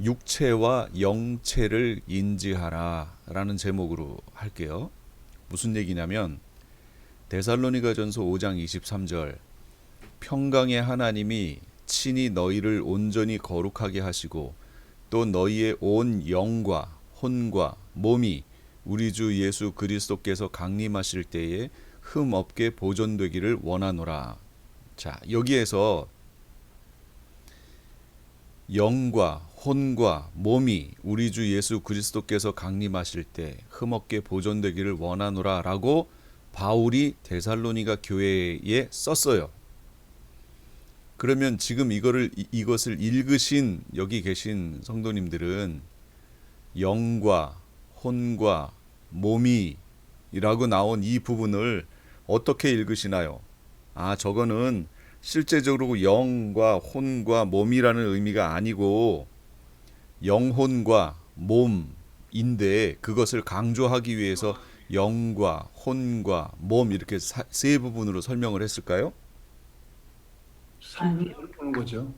육체와 영체를 인지하라 라는 제목으로 할게요. 무슨 얘기냐면 데살로니가전서 5장 23절 평강의 하나님이 친히 너희를 온전히 거룩하게 하시고 또 너희의 온 영과 혼과 몸이 우리 주 예수 그리스도께서 강림하실 때에 흠 없게 보존되기를 원하노라. 자, 여기에서 영과 혼과 몸이 우리 주 예수 그리스도께서 강림하실 때 흠없게 보존되기를 원하노라 라고 바울이 데살로니가 교회에 썼어요. 그러면 지금 이것을 읽으신 여기 계신 성도님들은 영과 혼과 몸이 라고 나온 이 부분을 어떻게 읽으시나요? 아, 저거는 실제적으로 영과 혼과 몸이라는 의미가 아니고 영혼과 몸인데 그것을 강조하기 위해서 영과 혼과 몸 이렇게 세 부분으로 설명을 했을까요? 아니, 그렇게 보는 거죠.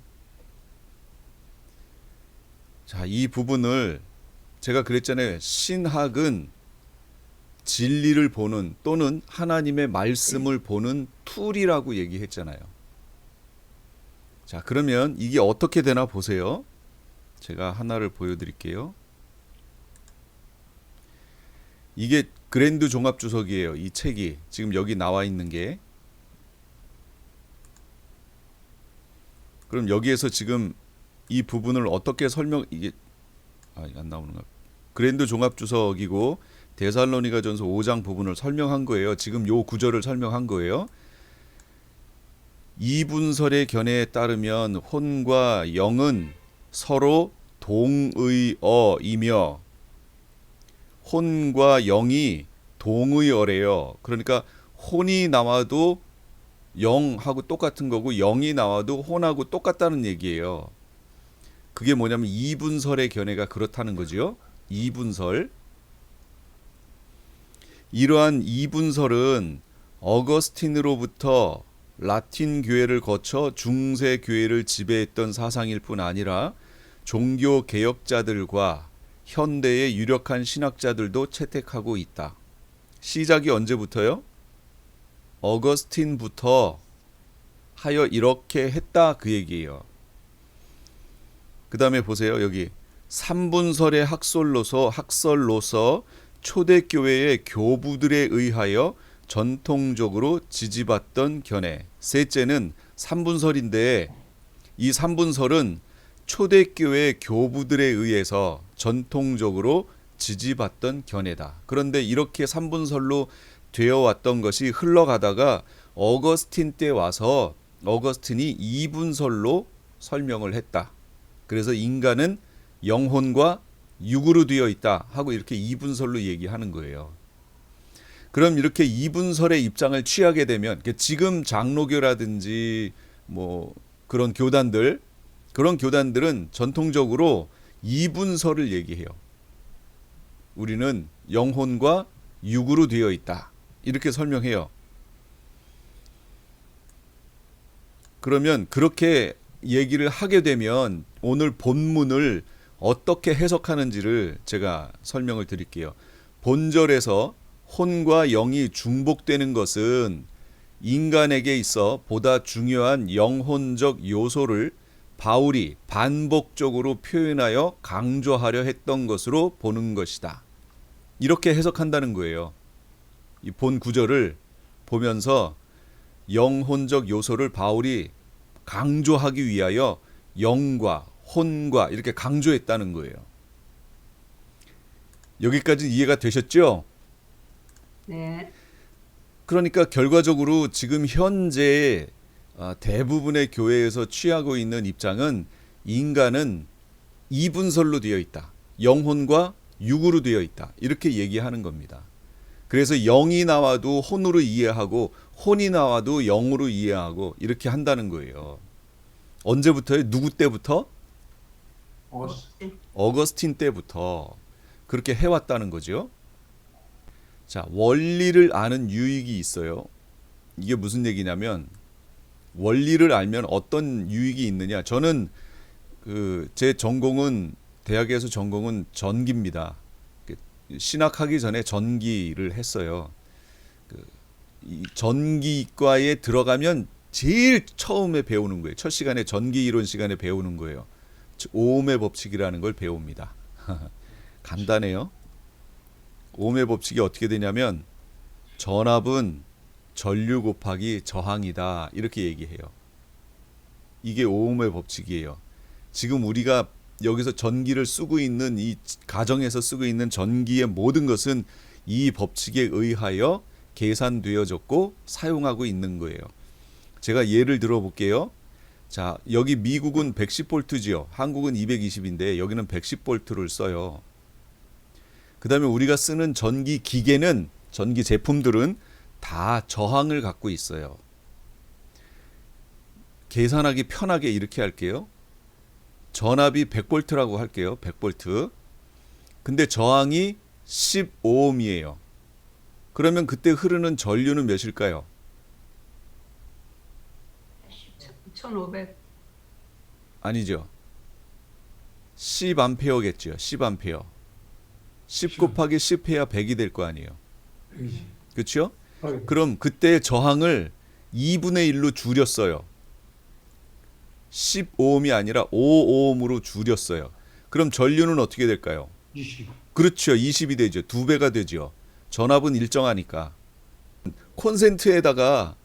자, 이 부분을 제가 그랬잖아요. 신학은 진리를 보는 또는 하나님의 말씀을 보는 툴이라고 얘기했잖아요. 자, 그러면 이게 어떻게 되나 보세요. 제가 하나를 보여드릴게요. 이게 그랜드 종합주석이에요. 이 책이 지금 여기 나와 있는 게. 그럼 여기에서 지금 이 부분을 어떻게 이게 안 나오는가? 그랜드 종합주석이고 데살로니가전서 5장 부분을 설명한 거예요. 지금 요 구절을 설명한 거예요. 이분설의 견해에 따르면 혼과 영은 서로 동의어이며 혼과 영이 동의어래요. 그러니까 혼이 나와도 영하고 똑같은 거고 영이 나와도 혼하고 똑같다는 얘기예요. 그게 뭐냐면 이분설의 견해가 그렇다는 거지요. 이분설. 이러한 이분설은 어거스틴으로부터 라틴 교회를 거쳐 중세 교회를 지배했던 사상일 뿐 아니라 종교 개혁자들과 현대의 유력한 신학자들도 채택하고 있다. 시작이 언제부터요? 어거스틴부터 하여 이렇게 했다 그 얘기예요. 그 다음에 보세요. 여기 삼분설의 학설로서 초대교회의 교부들에 의하여 전통적으로 지지받던 견해. 셋째는 삼분설인데 이 삼분설은 초대교회 교부들에 의해서 전통적으로 지지받던 견해다. 그런데 이렇게 삼분설로 되어 왔던 것이 흘러가다가 어거스틴 때 와서 어거스틴이 이분설로 설명을 했다. 그래서 인간은 영혼과 육으로 되어 있다 하고 이렇게 이분설로 얘기하는 거예요. 그럼 이렇게 이분설의 입장을 취하게 되면 지금 장로교라든지 뭐 그런 교단들은 전통적으로 이분설을 얘기해요. 우리는 영혼과 육으로 되어 있다. 이렇게 설명해요. 그러면 그렇게 얘기를 하게 되면 오늘 본문을 어떻게 해석하는지를 제가 설명을 드릴게요. 본절에서 혼과 영이 중복되는 것은 인간에게 있어 보다 중요한 영혼적 요소를 바울이 반복적으로 표현하여 강조하려 했던 것으로 보는 것이다. 이렇게 해석한다는 거예요. 이 본 구절을 보면서 영혼적 요소를 바울이 강조하기 위하여 영과 혼과 이렇게 강조했다는 거예요. 여기까지 이해가 되셨죠? 네. 그러니까 결과적으로 지금 현재 대부분의 교회에서 취하고 있는 입장은 인간은 이분설로 되어 있다. 영혼과 육으로 되어 있다. 이렇게 얘기하는 겁니다. 그래서 영이 나와도 혼으로 이해하고 혼이 나와도 영으로 이해하고 이렇게 한다는 거예요. 언제부터요? 누구 때부터? 어거스틴 때부터 그렇게 해왔다는 거죠. 자, 원리를 아는 유익이 있어요. 이게 무슨 얘기냐면 원리를 알면 어떤 유익이 있느냐. 저는 제 전공은 대학에서 전공은 전기입니다. 신학하기 전에 전기를 했어요. 이 전기과에 들어가면 제일 처음에 배우는 거예요. 첫 시간에 전기 이론 시간에 배우는 거예요. 오음의 법칙이라는 걸 배웁니다. 간단해요. 오음의 법칙이 어떻게 되냐면 전압은 전류 곱하기 저항이다 이렇게 얘기해요. 이게 오음의 법칙이에요. 지금 우리가 여기서 전기를 쓰고 있는 이 가정에서 쓰고 있는 전기의 모든 것은 이 법칙에 의하여 계산되어졌고 사용하고 있는 거예요. 제가 예를 들어 볼게요. 자, 여기 미국은 110볼트지요. 한국은 220인데 여기는 110볼트를 써요. 그 다음에 우리가 쓰는 전기 기계는, 전기 제품들은 다 저항을 갖고 있어요. 계산하기 편하게 이렇게 할게요. 전압이 100볼트라고 할게요. 100볼트. 근데 저항이 15ohm이에요. 그러면 그때 흐르는 전류는 몇일까요? 1500. 아니죠. 10A겠죠. 10A. 10 곱하기 10 해야 100이 될 거 아니에요. 그렇죠? 그럼 그때 저항을 2분의 1로 줄였어요. 15ohm이 아니라 5ohm으로 줄였어요. 그럼 전류는 어떻게 될까요? 20. 그렇죠. 20이 되죠. 2배가 되죠. 전압은 일정하니까. 콘센트에다가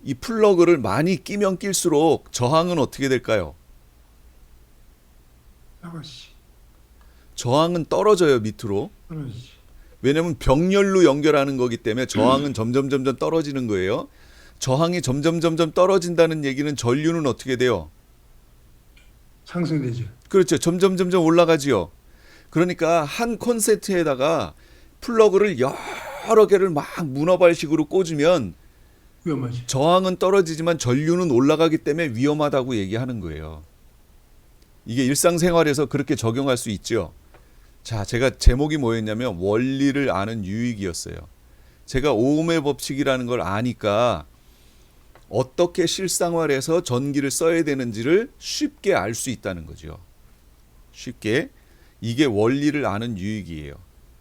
이 플러그를 많이 끼면 낄수록 저항은 어떻게 될까요? 아버지. 저항은 떨어져요, 밑으로. 아버지. 왜냐하면 병렬로 연결하는 거기 때문에 저항은 점점 떨어지는 거예요. 저항이 점점 떨어진다는 얘기는 전류는 어떻게 돼요? 상승되죠. 그렇죠. 점점 올라가지요. 그러니까 한 콘센트에다가 플러그를 여러 개를 막 문어발식으로 꽂으면 위험하지. 저항은 떨어지지만 전류는 올라가기 때문에 위험하다고 얘기하는 거예요. 이게 일상생활에서 그렇게 적용할 수 있죠. 자, 제가 제목이 뭐였냐면 원리를 아는 유익이었어요. 제가 오음의 법칙이라는 걸 아니까 어떻게 실생활에서 전기를 써야 되는지를 쉽게 알 수 있다는 거죠. 쉽게. 이게 원리를 아는 유익이에요.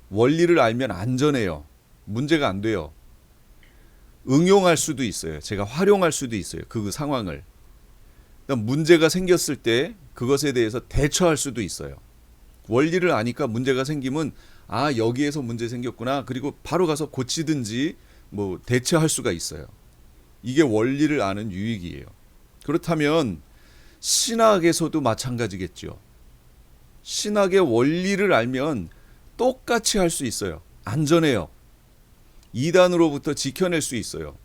원리를 알면 안전해요. 문제가 안 돼요. 응용할 수도 있어요. 제가 활용할 수도 있어요. 그 상황을. 문제가 생겼을 때 그것에 대해서 대처할 수도 있어요. 원리를 아니까 문제가 생기면 아, 여기에서 문제 생겼구나. 그리고 바로 가서 고치든지 뭐 대처할 수가 있어요. 이게 원리를 아는 유익이에요. 그렇다면 신학에서도 마찬가지겠죠. 신학의 원리를 알면 똑같이 할 수 있어요. 안전해요. 이단으로부터 지켜낼 수 있어요.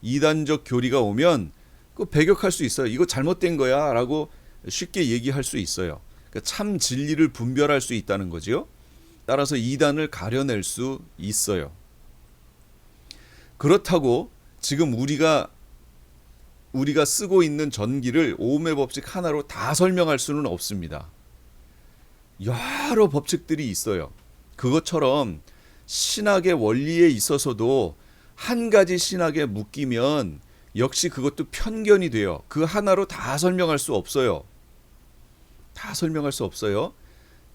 이단적 교리가 오면 그 배격할 수 있어요. 이거 잘못된 거야 라고 쉽게 얘기할 수 있어요. 그러니까 참 진리를 분별할 수 있다는 거죠. 따라서 이단을 가려낼 수 있어요. 그렇다고 지금 우리가 쓰고 있는 전기를 오음의 법칙 하나로 다 설명할 수는 없습니다. 여러 법칙들이 있어요. 그것처럼 신학의 원리에 있어서도 한 가지 신학에 묶이면 역시 그것도 편견이 돼요. 그 하나로 다 설명할 수 없어요. 다 설명할 수 없어요.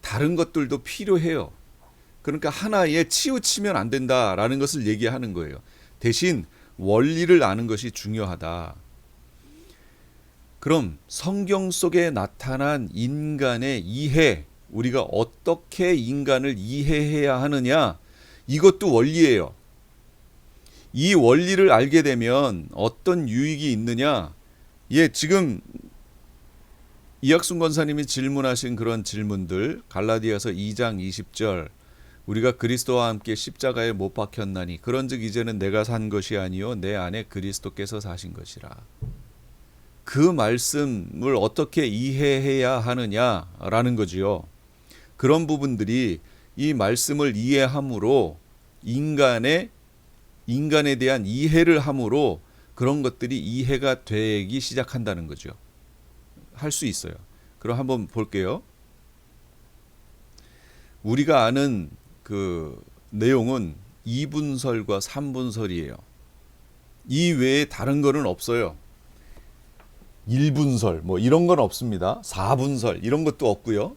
다른 것들도 필요해요. 그러니까 하나에 치우치면 안 된다라는 것을 얘기하는 거예요. 대신 원리를 아는 것이 중요하다. 그럼 성경 속에 나타난 인간의 이해, 우리가 어떻게 인간을 이해해야 하느냐, 이것도 원리예요. 이 원리를 알게 되면 어떤 유익이 있느냐? 예, 지금 이학순 권사님이 질문하신 그런 질문들, 갈라디아서 2장 20절, 우리가 그리스도와 함께 십자가에 못 박혔나니 그런즉 이제는 내가 산 것이 아니요 내 안에 그리스도께서 사신 것이라. 그 말씀을 어떻게 이해해야 하느냐라는 거지요. 그런 부분들이 이 말씀을 이해함으로 인간에 대한 이해를 함으로 그런 것들이 이해가 되기 시작한다는 거죠. 할 수 있어요. 그럼 한번 볼게요. 우리가 아는 그 내용은 2분설과 3분설이에요. 이 외에 다른 거는 없어요. 1분설 뭐 이런 건 없습니다. 4분설 이런 것도 없고요.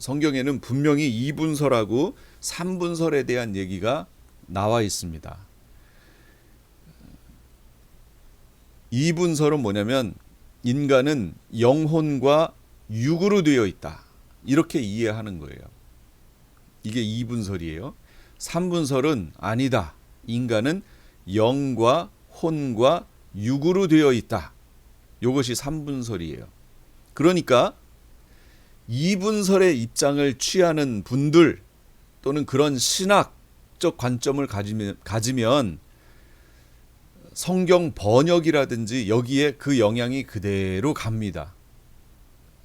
성경에는 분명히 이분설하고 삼분설에 대한 얘기가 나와 있습니다. 이분설은 뭐냐면 인간은 영혼과 육으로 되어 있다. 이렇게 이해하는 거예요. 이게 이분설이에요. 삼분설은 아니다. 인간은 영과 혼과 육으로 되어 있다. 이것이 삼분설이에요. 그러니까 이분설의 입장을 취하는 분들 또는 그런 신학적 관점을 가지면 성경 번역이라든지 여기에 그 영향이 그대로 갑니다.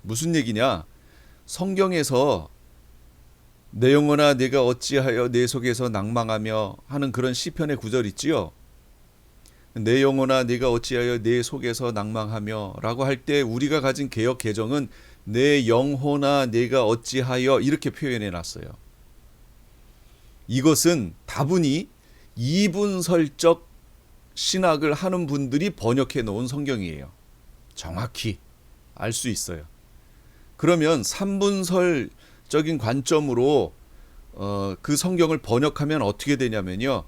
무슨 얘기냐? 성경에서 내 영혼아 내가 어찌하여 내 속에서 낭망하며 하는 그런 시편의 구절 있지요. 내 영혼아 내가 어찌하여 내 속에서 낭망하며 라고 할 때 우리가 가진 개역 개정은 내 영혼아 내가 어찌하여 이렇게 표현해 놨어요. 이것은 다분히 이분설적 신학을 하는 분들이 번역해 놓은 성경이에요. 정확히 알 수 있어요. 그러면 삼분설적인 관점으로 그 성경을 번역하면 어떻게 되냐면요.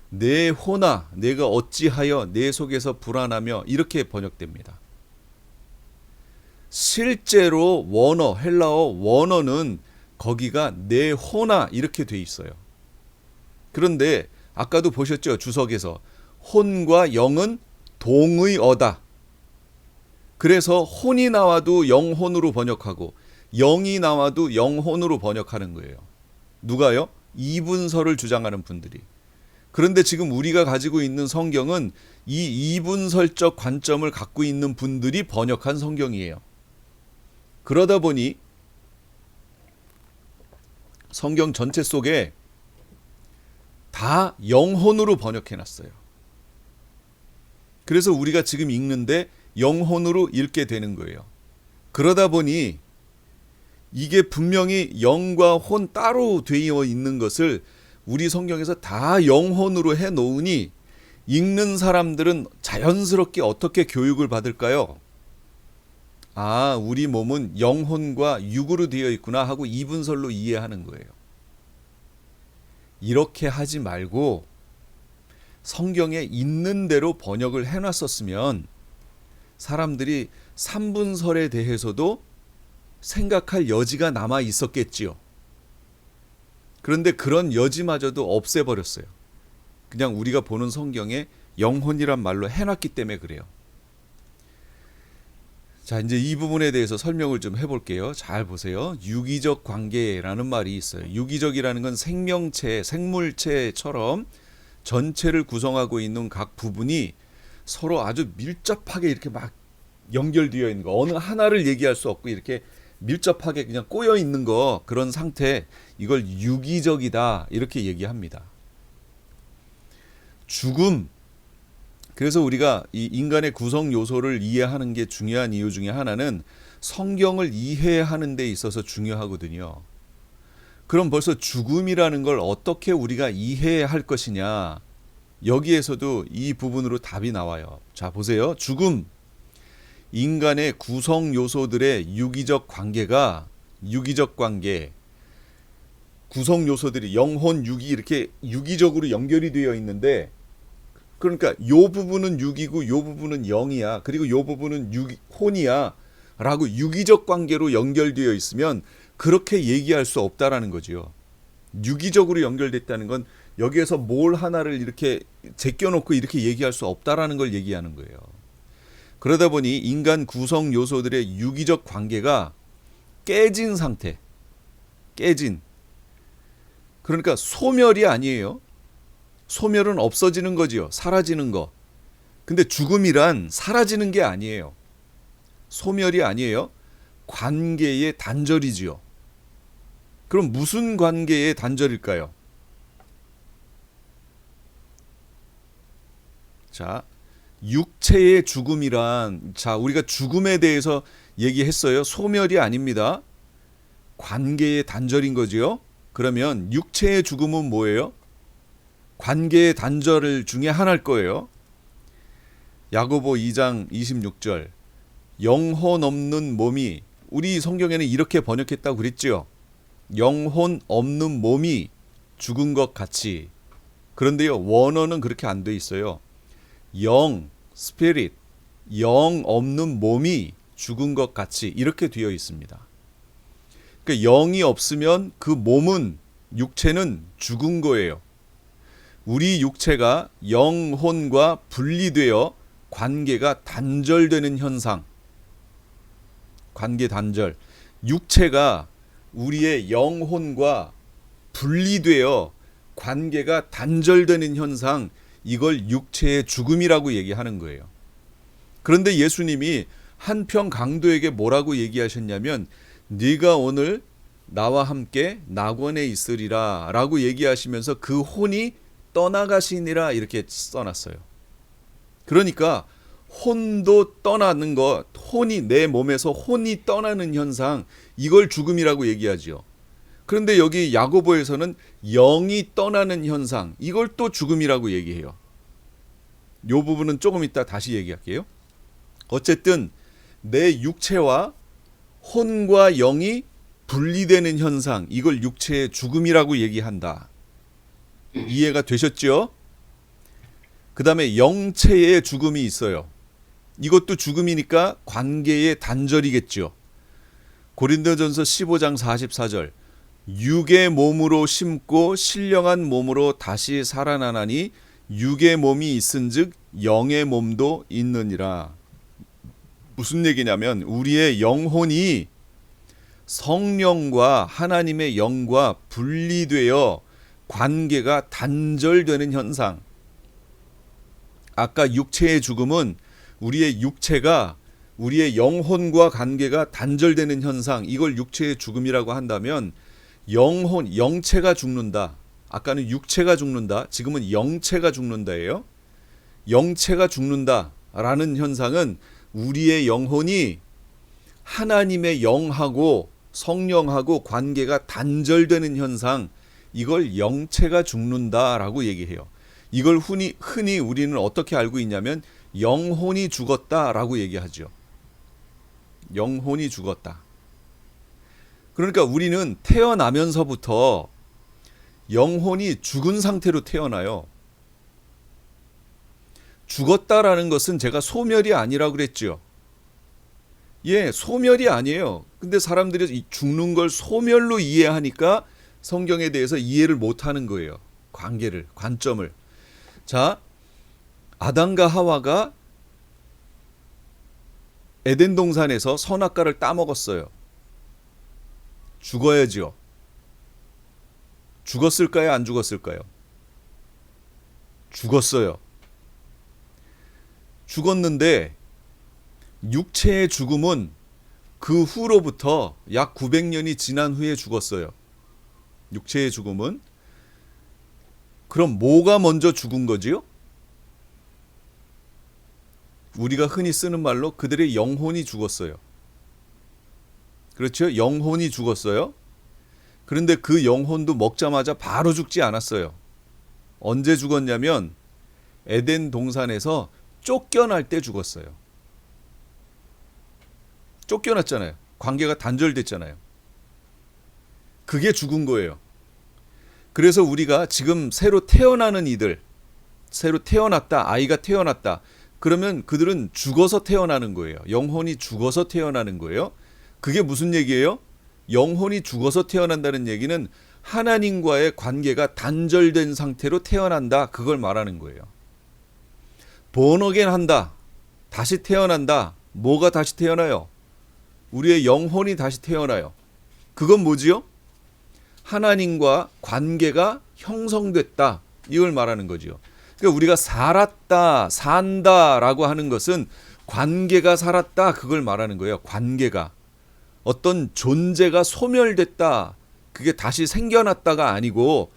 내 혼아 내가 어찌하여 내 속에서 불안하며 이렇게 번역됩니다. 실제로 원어 헬라어 원어는 거기가 내 혼아 이렇게 돼 있어요. 그런데 아까도 보셨죠? 주석에서 혼과 영은 동의어다. 그래서 혼이 나와도 영혼으로 번역하고 영이 나와도 영혼으로 번역하는 거예요. 누가요? 이분설을 주장하는 분들이. 그런데 지금 우리가 가지고 있는 성경은 이 이분설적 관점을 갖고 있는 분들이 번역한 성경이에요. 그러다 보니 성경 전체 속에 다 영혼으로 번역해 놨어요. 그래서 우리가 지금 읽는데 영혼으로 읽게 되는 거예요. 그러다 보니 이게 분명히 영과 혼 따로 되어 있는 것을 우리 성경에서 다 영혼으로 해 놓으니 읽는 사람들은 자연스럽게 어떻게 교육을 받을까요? 아, 우리 몸은 영혼과 육으로 되어 있구나 하고 이분설로 이해하는 거예요. 이렇게 하지 말고 성경에 있는 대로 번역을 해놨었으면 사람들이 삼분설에 대해서도 생각할 여지가 남아 있었겠지요. 그런데 그런 여지마저도 없애버렸어요. 그냥 우리가 보는 성경에 영혼이란 말로 해놨기 때문에 그래요. 자, 이제 이 부분에 대해서 설명을 좀 해볼게요. 잘 보세요. 유기적 관계라는 말이 있어요. 유기적이라는 건 생명체, 생물체처럼 전체를 구성하고 있는 각 부분이 서로 아주 밀접하게 이렇게 막 연결되어 있는 거. 어느 하나를 얘기할 수 없고 이렇게 밀접하게 그냥 꼬여 있는 거, 그런 상태, 이걸 유기적이다 이렇게 얘기합니다. 죽음. 그래서 우리가 이 인간의 구성 요소를 이해하는 게 중요한 이유 중에 하나는 성경을 이해하는 데 있어서 중요하거든요. 그럼 벌써 죽음이라는 걸 어떻게 우리가 이해할 것이냐, 여기에서도 이 부분으로 답이 나와요. 자, 보세요. 죽음. 인간의 구성 요소들의 유기적 관계가, 유기적 관계, 구성 요소들이 영혼, 육이 이렇게 유기적으로 연결이 되어 있는데, 그러니까 요 부분은 육이고 요 부분은 영이야, 그리고 요 부분은 혼이야 라고 유기적 관계로 연결되어 있으면 그렇게 얘기할 수 없다라는 거죠. 유기적으로 연결됐다는 건 여기에서 뭘 하나를 이렇게 제껴놓고 이렇게 얘기할 수 없다라는 걸 얘기하는 거예요. 그러다 보니 인간 구성 요소들의 유기적 관계가 깨진 상태, 깨진. 그러니까 소멸이 아니에요. 소멸은 없어지는 거지요. 사라지는 거. 근데 죽음이란 사라지는 게 아니에요. 소멸이 아니에요. 관계의 단절이지요. 그럼 무슨 관계의 단절일까요? 자, 육체의 죽음이란, 자, 우리가 죽음에 대해서 얘기했어요. 소멸이 아닙니다. 관계의 단절인 거지요. 그러면 육체의 죽음은 뭐예요? 관계의 단절 중에 하나일 거예요. 야고보 2장 26절. 영혼 없는 몸이, 우리 성경에는 이렇게 번역했다고 그랬지요. 영혼 없는 몸이 죽은 것 같이. 그런데요, 원어는 그렇게 안 돼 있어요. 영, 스피릿, 영 없는 몸이 죽은 것 같이 이렇게 되어 있습니다. 그러니까 영이 없으면 그 몸은, 육체는 죽은 거예요. 우리 육체가 영혼과 분리되어 관계가 단절되는 현상. 관계 단절. 육체가 우리의 영혼과 분리되어 관계가 단절되는 현상, 이걸 육체의 죽음이라고 얘기하는 거예요. 그런데 예수님이 한평 강도에게 뭐라고 얘기하셨냐면, 네가 오늘 나와 함께 낙원에 있으리라 라고 얘기하시면서 그 혼이 떠나가시니라 이렇게 써놨어요. 그러니까 혼도 떠나는 것, 혼이, 내 몸에서 혼이 떠나는 현상, 이걸 죽음이라고 얘기하지요. 그런데 여기 야고보에서는 영이 떠나는 현상, 이걸 또 죽음이라고 얘기해요. 이 부분은 조금 이따 다시 얘기할게요. 어쨌든 내 육체와 혼과 영이 분리되는 현상, 이걸 육체의 죽음이라고 얘기한다. 이해가 되셨죠? 그 다음에 영체의 죽음이 있어요. 이것도 죽음이니까 관계의 단절이겠죠. 고린도전서 15장 44절, 육의 몸으로 심고 신령한 몸으로 다시 살아나나니 육의 몸이 있은즉 영의 몸도 있느니라. 무슨 얘기냐면 우리의 영혼이 성령과 하나님의 영과 분리되어 관계가 단절되는 현상. 아까 육체의 죽음은 우리의 육체가 우리의 영혼과 관계가 단절되는 현상, 이걸 육체의 죽음이라고 한다면, 영혼, 영체가 죽는다. 아까는 육체가 죽는다. 지금은 영체가 죽는다예요. 영체가 죽는다라는 현상은 우리의 영혼이 하나님의 영하고 성령하고 관계가 단절되는 현상, 이걸 영체가 죽는다라고 얘기해요. 이걸 흔히 우리는 어떻게 알고 있냐면 영혼이 죽었다라고 얘기하죠. 영혼이 죽었다. 그러니까 우리는 태어나면서부터 영혼이 죽은 상태로 태어나요. 죽었다라는 것은 제가 소멸이 아니라고 그랬죠. 예, 소멸이 아니에요. 근데 사람들이 죽는 걸 소멸로 이해하니까 성경에 대해서 이해를 못하는 거예요. 관계를, 관점을. 자, 아담과 하와가 에덴 동산에서 선악과를 따먹었어요. 죽어야지요. 죽었을까요? 안 죽었을까요? 죽었어요. 죽었는데 육체의 죽음은 그 후로부터 약 900년이 지난 후에 죽었어요. 육체의 죽음은. 그럼 뭐가 먼저 죽은 거지요? 우리가 흔히 쓰는 말로 그들의 영혼이 죽었어요. 그렇죠? 영혼이 죽었어요. 그런데 그 영혼도 먹자마자 바로 죽지 않았어요. 언제 죽었냐면 에덴 동산에서 쫓겨날 때 죽었어요. 쫓겨났잖아요. 관계가 단절됐잖아요. 그게 죽은 거예요. 그래서 우리가 지금 새로 태어나는 이들, 새로 태어났다, 아이가 태어났다, 그러면 그들은 죽어서 태어나는 거예요. 영혼이 죽어서 태어나는 거예요. 그게 무슨 얘기예요? 영혼이 죽어서 태어난다는 얘기는 하나님과의 관계가 단절된 상태로 태어난다, 그걸 말하는 거예요. 본어겐 한다, 다시 태어난다. 뭐가 다시 태어나요? 우리의 영혼이 다시 태어나요. 그건 뭐지요? 하나님과 관계가 형성됐다, 이걸 말하는 거지요. 그러니까 우리가 살았다, 산다라고 하는 것은 관계가 살았다, 그걸 말하는 거예요. 관계가. 어떤 존재가 소멸됐다, 그게 다시 생겨났다가 아니고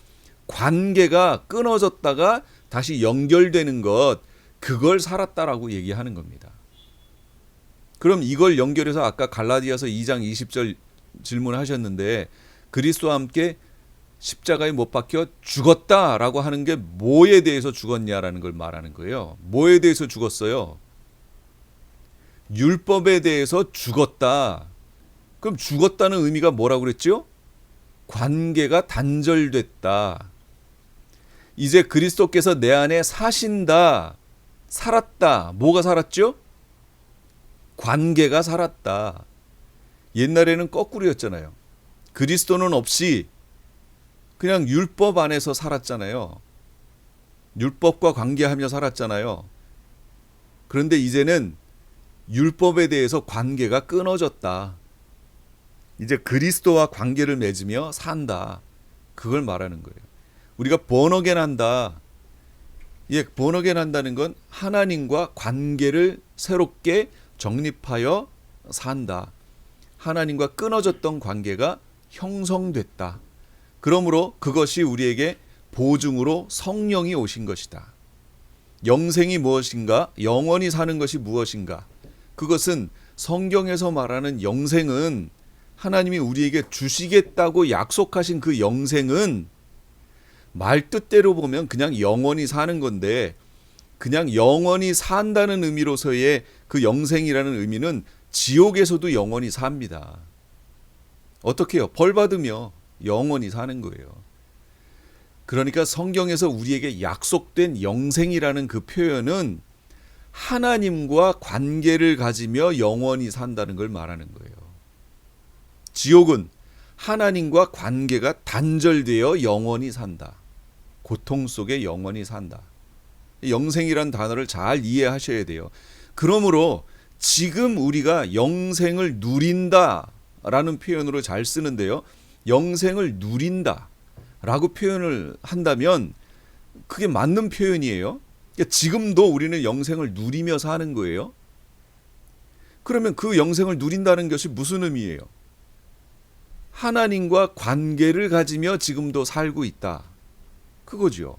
관계가 끊어졌다가 다시 연결되는 것, 그걸 살았다라고 얘기하는 겁니다. 그럼 이걸 연결해서 아까 갈라디아서 2장 20절 질문하셨는데, 그리스도와 함께 십자가에 못 박혀 죽었다라고 하는 게 뭐에 대해서 죽었냐라는 걸 말하는 거예요. 뭐에 대해서 죽었어요? 율법에 대해서 죽었다. 그럼 죽었다는 의미가 뭐라고 그랬죠? 관계가 단절됐다. 이제 그리스도께서 내 안에 사신다. 살았다. 뭐가 살았죠? 관계가 살았다. 옛날에는 거꾸로였잖아요. 그리스도는 없이 그냥 율법 안에서 살았잖아요. 율법과 관계하며 살았잖아요. 그런데 이제는 율법에 대해서 관계가 끊어졌다. 이제 그리스도와 관계를 맺으며 산다. 그걸 말하는 거예요. 우리가 born 한다. 예, born 한다는 건 하나님과 관계를 새롭게 정립하여 산다. 하나님과 끊어졌던 관계가 형성됐다. 그러므로 그것이 우리에게 보증으로 성령이 오신 것이다. 영생이 무엇인가? 영원히 사는 것이 무엇인가? 그것은 성경에서 말하는 영생은 하나님이 우리에게 주시겠다고 약속하신 그 영생은 말 뜻대로 보면 그냥 영원히 사는 건데, 그냥 영원히 산다는 의미로서의 그 영생이라는 의미는 지옥에서도 영원히 삽니다. 어떻게 해요? 벌 받으며 영원히 사는 거예요. 그러니까 성경에서 우리에게 약속된 영생이라는 그 표현은 하나님과 관계를 가지며 영원히 산다는 걸 말하는 거예요. 지옥은 하나님과 관계가 단절되어 영원히 산다. 고통 속에 영원히 산다. 영생이란 단어를 잘 이해하셔야 돼요. 그러므로 지금 우리가 영생을 누린다라는 표현으로 잘 쓰는데요. 영생을 누린다라고 표현을 한다면 그게 맞는 표현이에요. 그러니까 지금도 우리는 영생을 누리며 사는 거예요. 그러면 그 영생을 누린다는 것이 무슨 의미예요? 하나님과 관계를 가지며 지금도 살고 있다. 그거죠.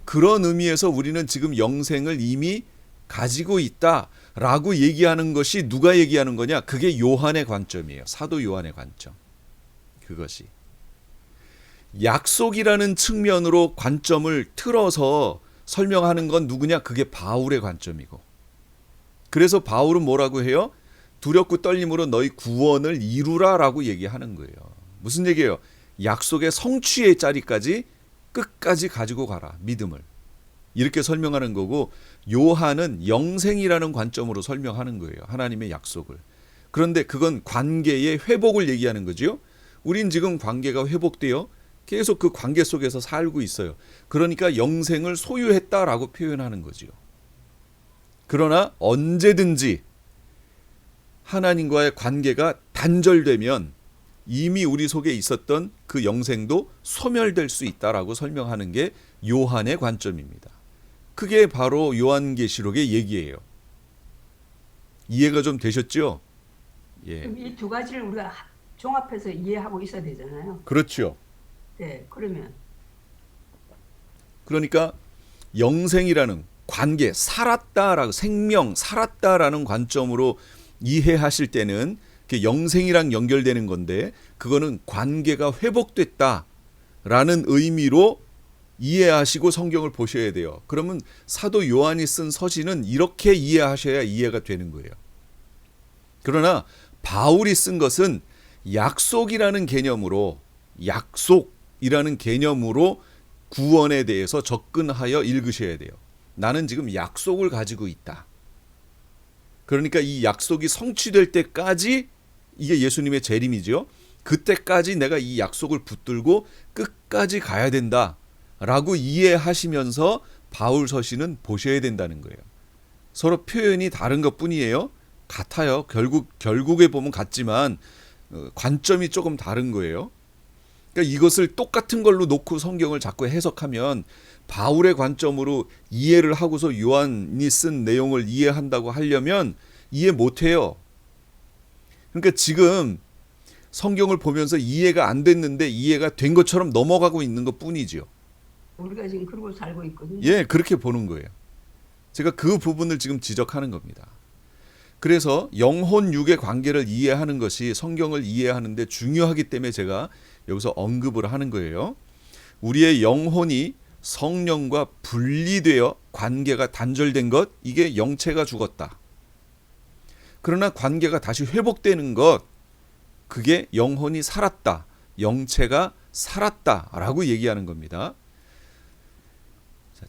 그런 의미에서 우리는 지금 영생을 이미 가지고 있다라고 얘기하는 것이 누가 얘기하는 거냐? 그게 요한의 관점이에요. 사도 요한의 관점. 그것이. 약속이라는 측면으로 관점을 틀어서 설명하는 건 누구냐? 그게 바울의 관점이고. 그래서 바울은 뭐라고 해요? 두렵고 떨림으로 너희 구원을 이루라라고 얘기하는 거예요. 무슨 얘기예요? 약속의 성취의 자리까지 끝까지 가지고 가라. 믿음을. 이렇게 설명하는 거고, 요한은 영생이라는 관점으로 설명하는 거예요. 하나님의 약속을. 그런데 그건 관계의 회복을 얘기하는 거죠. 우린 지금 관계가 회복되어 계속 그 관계 속에서 살고 있어요. 그러니까 영생을 소유했다라고 표현하는 거죠. 그러나 언제든지 하나님과의 관계가 단절되면 이미 우리 속에 있었던 그 영생도 소멸될 수 있다라고 설명하는 게 요한의 관점입니다. 그게 바로 요한계시록의 얘기예요. 이해가 좀 되셨죠? 예. 이 두 가지를 우리가 종합해서 이해하고 있어야 되잖아요. 그렇죠. 네, 그러면 그러니까 영생이라는 관계, 살았다라고, 생명, 살았다라는 관점으로 이해하실 때는 그게 영생이랑 연결되는 건데, 그거는 관계가 회복됐다라는 의미로 이해하시고 성경을 보셔야 돼요. 그러면 사도 요한이 쓴 서신은 이렇게 이해하셔야 이해가 되는 거예요. 그러나 바울이 쓴 것은 약속이라는 개념으로, 약속이라는 개념으로 구원에 대해서 접근하여 읽으셔야 돼요. 나는 지금 약속을 가지고 있다. 그러니까 이 약속이 성취될 때까지, 이게 예수님의 재림이죠. 그때까지 내가 이 약속을 붙들고 끝까지 가야 된다라고 이해하시면서 바울 서신은 보셔야 된다는 거예요. 서로 표현이 다른 것뿐이에요. 같아요. 결국에 보면 같지만 관점이 조금 다른 거예요. 그러니까 이것을 똑같은 걸로 놓고 성경을 자꾸 해석하면 바울의 관점으로 이해를 하고서 요한이 쓴 내용을 이해한다고 하려면 이해 못해요. 그러니까 지금 성경을 보면서 이해가 안 됐는데 이해가 된 것처럼 넘어가고 있는 것뿐이죠. 우리가 지금 그러고 살고 있거든요. 예, 그렇게 보는 거예요. 제가 그 부분을 지금 지적하는 겁니다. 그래서 영혼 육의 관계를 이해하는 것이 성경을 이해하는데 중요하기 때문에 제가 여기서 언급을 하는 거예요. 우리의 영혼이 성령과 분리되어 관계가 단절된 것, 이게 영체가 죽었다. 그러나 관계가 다시 회복되는 것, 그게 영혼이 살았다. 영체가 살았다라고 얘기하는 겁니다.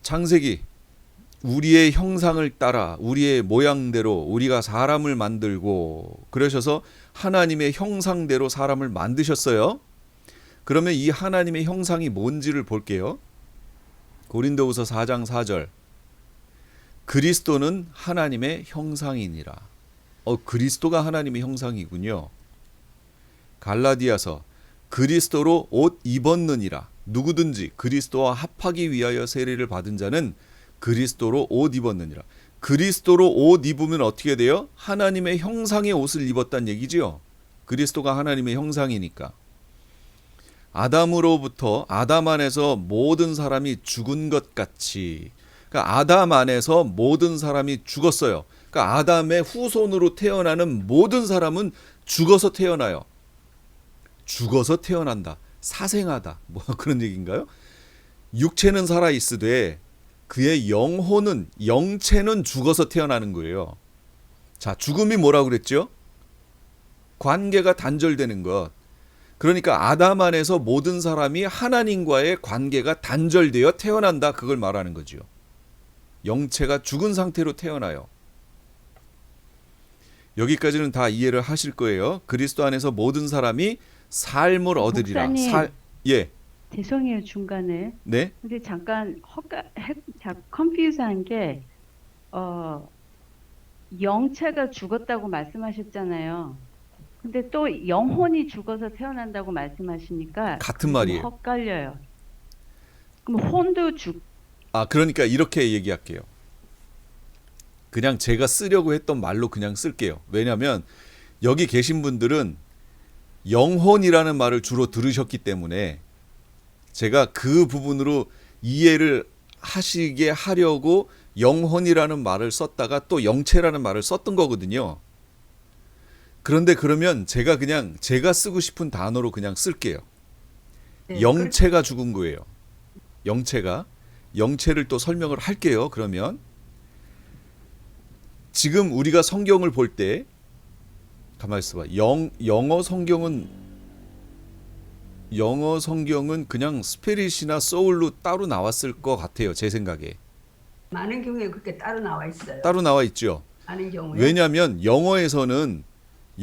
창세기 우리의 형상을 따라 우리의 모양대로 우리가 사람을 만들고 그러셔서 하나님의 형상대로 사람을 만드셨어요. 그러면 이 하나님의 형상이 뭔지를 볼게요. 고린도후서 4장 4절. 그리스도는 하나님의 형상이니라. 그리스도가 하나님의 형상이군요. 갈라디아서 그리스도로 옷 입었느니라. 누구든지 그리스도와 합하기 위하여 세례를 받은 자는 그리스도로 옷 입었느니라. 그리스도로 옷 입으면 어떻게 돼요? 하나님의 형상의 옷을 입었다는 얘기지요. 그리스도가 하나님의 형상이니까. 아담으로부터 아담 안에서 모든 사람이 죽은 것 같이, 그러니까 아담 안에서 모든 사람이 죽었어요. 그러니까 아담의 후손으로 태어나는 모든 사람은 죽어서 태어나요. 죽어서 태어난다. 사생하다. 뭐 그런 얘기인가요? 육체는 살아 있으되 그의 영혼은, 영체는 죽어서 태어나는 거예요. 자, 죽음이 뭐라고 그랬죠? 관계가 단절되는 것. 그러니까 아담 안에서 모든 사람이 하나님과의 관계가 단절되어 태어난다. 그걸 말하는 거죠. 영체가 죽은 상태로 태어나요. 여기까지는 다 이해를 하실 거예요. 그리스도 안에서 모든 사람이 삶을 얻으리라. 목사님. 예. 죄송해요, 중간에. 네. 근데 잠깐 컨퓨즈한 게 영체가 죽었다고 말씀하셨잖아요. 근데 또 영혼이 죽어서 태어난다고 말씀하시니까 같은 좀 말이에요. 헛갈려요. 그럼 혼도 그러니까 이렇게 얘기할게요. 그냥 제가 쓰려고 했던 말로 그냥 쓸게요. 왜냐하면 여기 계신 분들은 영혼이라는 말을 주로 들으셨기 때문에 제가 그 부분으로 이해를 하시게 하려고 영혼이라는 말을 썼다가 또 영체라는 말을 썼던 거거든요. 그런데 그러면 제가 그냥 제가 쓰고 싶은 단어로 그냥 쓸게요. 네, 영체가 죽은 거예요. 영체를 또 설명을 할게요. 그러면 지금 우리가 성경을 볼 때 가만히 있어봐. 영어 성경은 그냥 스피릿이나 소울로 따로 나왔을 것 같아요. 제 생각에. 많은 경우에 그렇게 따로 나와 있어요. 따로 나와 있죠. 많은 경우에. 왜냐하면 영어에서는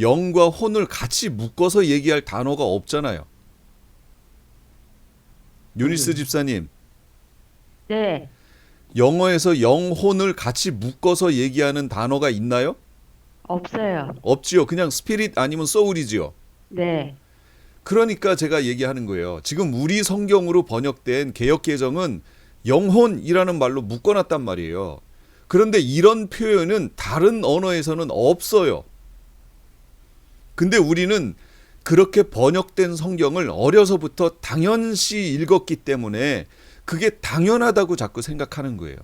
영과 혼을 같이 묶어서 얘기할 단어가 없잖아요. 유니스 집사님, 네, 영어에서 영혼을 같이 묶어서 얘기하는 단어가 있나요? 없어요. 없지요. 그냥 스피릿 아니면 소울이지요. 네, 그러니까 제가 얘기하는 거예요. 지금 우리 성경으로 번역된 개역개정은 영혼이라는 말로 묶어놨단 말이에요. 그런데 이런 표현은 다른 언어에서는 없어요. 근데 우리는 그렇게 번역된 성경을 어려서부터 당연시 읽었기 때문에 그게 당연하다고 자꾸 생각하는 거예요.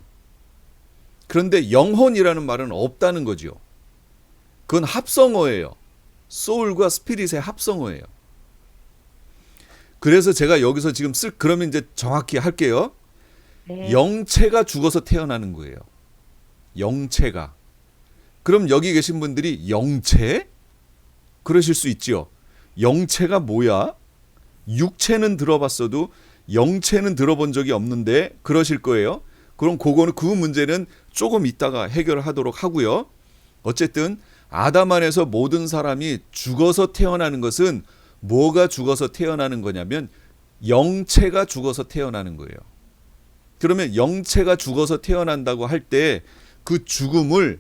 그런데 영혼이라는 말은 없다는 거죠. 그건 합성어예요. 소울과 스피릿의 합성어예요. 그래서 제가 여기서 지금 그러면 이제 정확히 할게요. 네. 영체가 죽어서 태어나는 거예요. 영체가. 그럼 여기 계신 분들이 영체? 그러실 수 있죠. 영체가 뭐야? 육체는 들어봤어도 영체는 들어본 적이 없는데 그러실 거예요. 그럼 그 문제는 조금 이따가 해결하도록 하고요. 어쨌든 아담 안에서 모든 사람이 죽어서 태어나는 것은 뭐가 죽어서 태어나는 거냐면 영체가 죽어서 태어나는 거예요. 그러면 영체가 죽어서 태어난다고 할 때 그 죽음을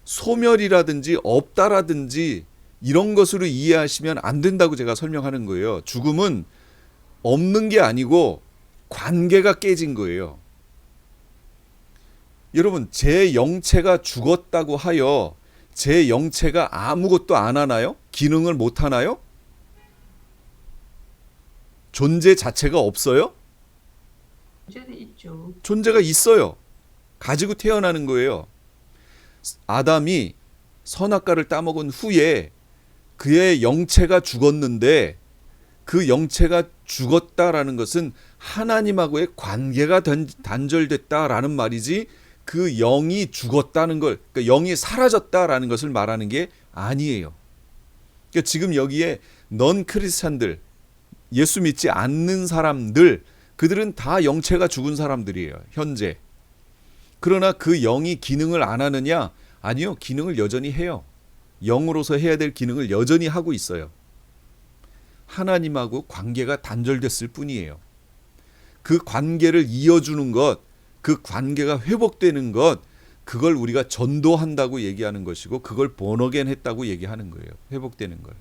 소멸이라든지 없다라든지 이런 것으로 이해하시면 안 된다고 제가 설명하는 거예요. 죽음은 없는 게 아니고 관계가 깨진 거예요. 여러분, 제 영체가 죽었다고 하여 제 영체가 아무것도 안 하나요? 기능을 못 하나요? 존재 자체가 없어요? 문제도 있죠. 존재가 있어요. 가지고 태어나는 거예요. 아담이 선악과를 따먹은 후에 그의 영체가 죽었는데 그 영체가 죽었다라는 것은 하나님하고의 관계가 단절됐다라는 말이지 그 영이 죽었다는 걸, 그러니까 영이 사라졌다라는 것을 말하는 게 아니에요. 그러니까 지금 여기에 넌 크리스찬들, 예수 믿지 않는 사람들, 그들은 다 영체가 죽은 사람들이에요. 현재. 그러나 그 영이 기능을 안 하느냐? 아니요. 기능을 여전히 해요. 영으로서 해야 될 기능을 여전히 하고 있어요. 하나님하고 관계가 단절됐을 뿐이에요. 그 관계를 이어주는 것, 그 관계가 회복되는 것, 그걸 우리가 전도한다고 얘기하는 것이고 그걸 본어겐 했다고 얘기하는 거예요. 회복되는 걸.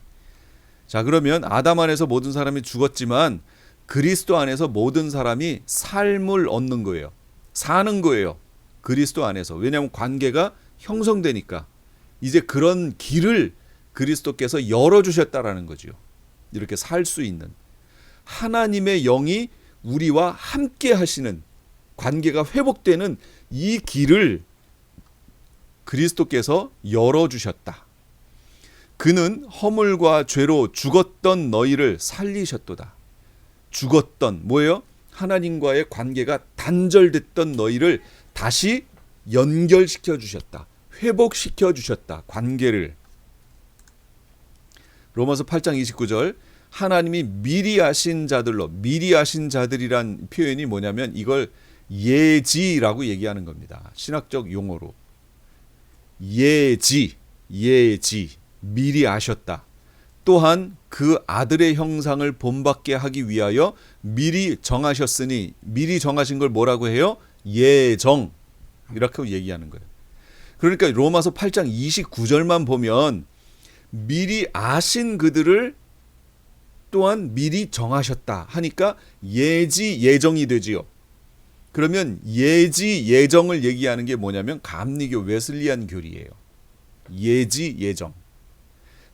자, 그러면 아담 안에서 모든 사람이 죽었지만 그리스도 안에서 모든 사람이 삶을 얻는 거예요. 사는 거예요. 그리스도 안에서. 왜냐하면 관계가 형성되니까. 이제 그런 길을 그리스도께서 열어주셨다라는 거죠. 이렇게 살 수 있는. 하나님의 영이 우리와 함께 하시는, 관계가 회복되는 이 길을 그리스도께서 열어주셨다. 그는 허물과 죄로 죽었던 너희를 살리셨도다. 죽었던, 뭐예요? 하나님과의 관계가 단절됐던 너희를 다시 연결시켜 주셨다. 회복시켜 주셨다. 관계를. 로마서 8장 29절, 하나님이 미리 아신 자들로, 미리 아신 자들이란 표현이 뭐냐면 이걸 예지라고 얘기하는 겁니다. 신학적 용어로. 예지, 미리 아셨다. 또한 그 아들의 형상을 본받게 하기 위하여 미리 정하셨으니, 미리 정하신 걸 뭐라고 해요? 예정. 이렇게 얘기하는 거예요. 그러니까 로마서 8장 29절만 보면 미리 아신 그들을 또한 미리 정하셨다 하니까 예지 예정이 되지요. 그러면 예지 예정을 얘기하는 게 뭐냐면 감리교 웨슬리안 교리예요. 예지 예정.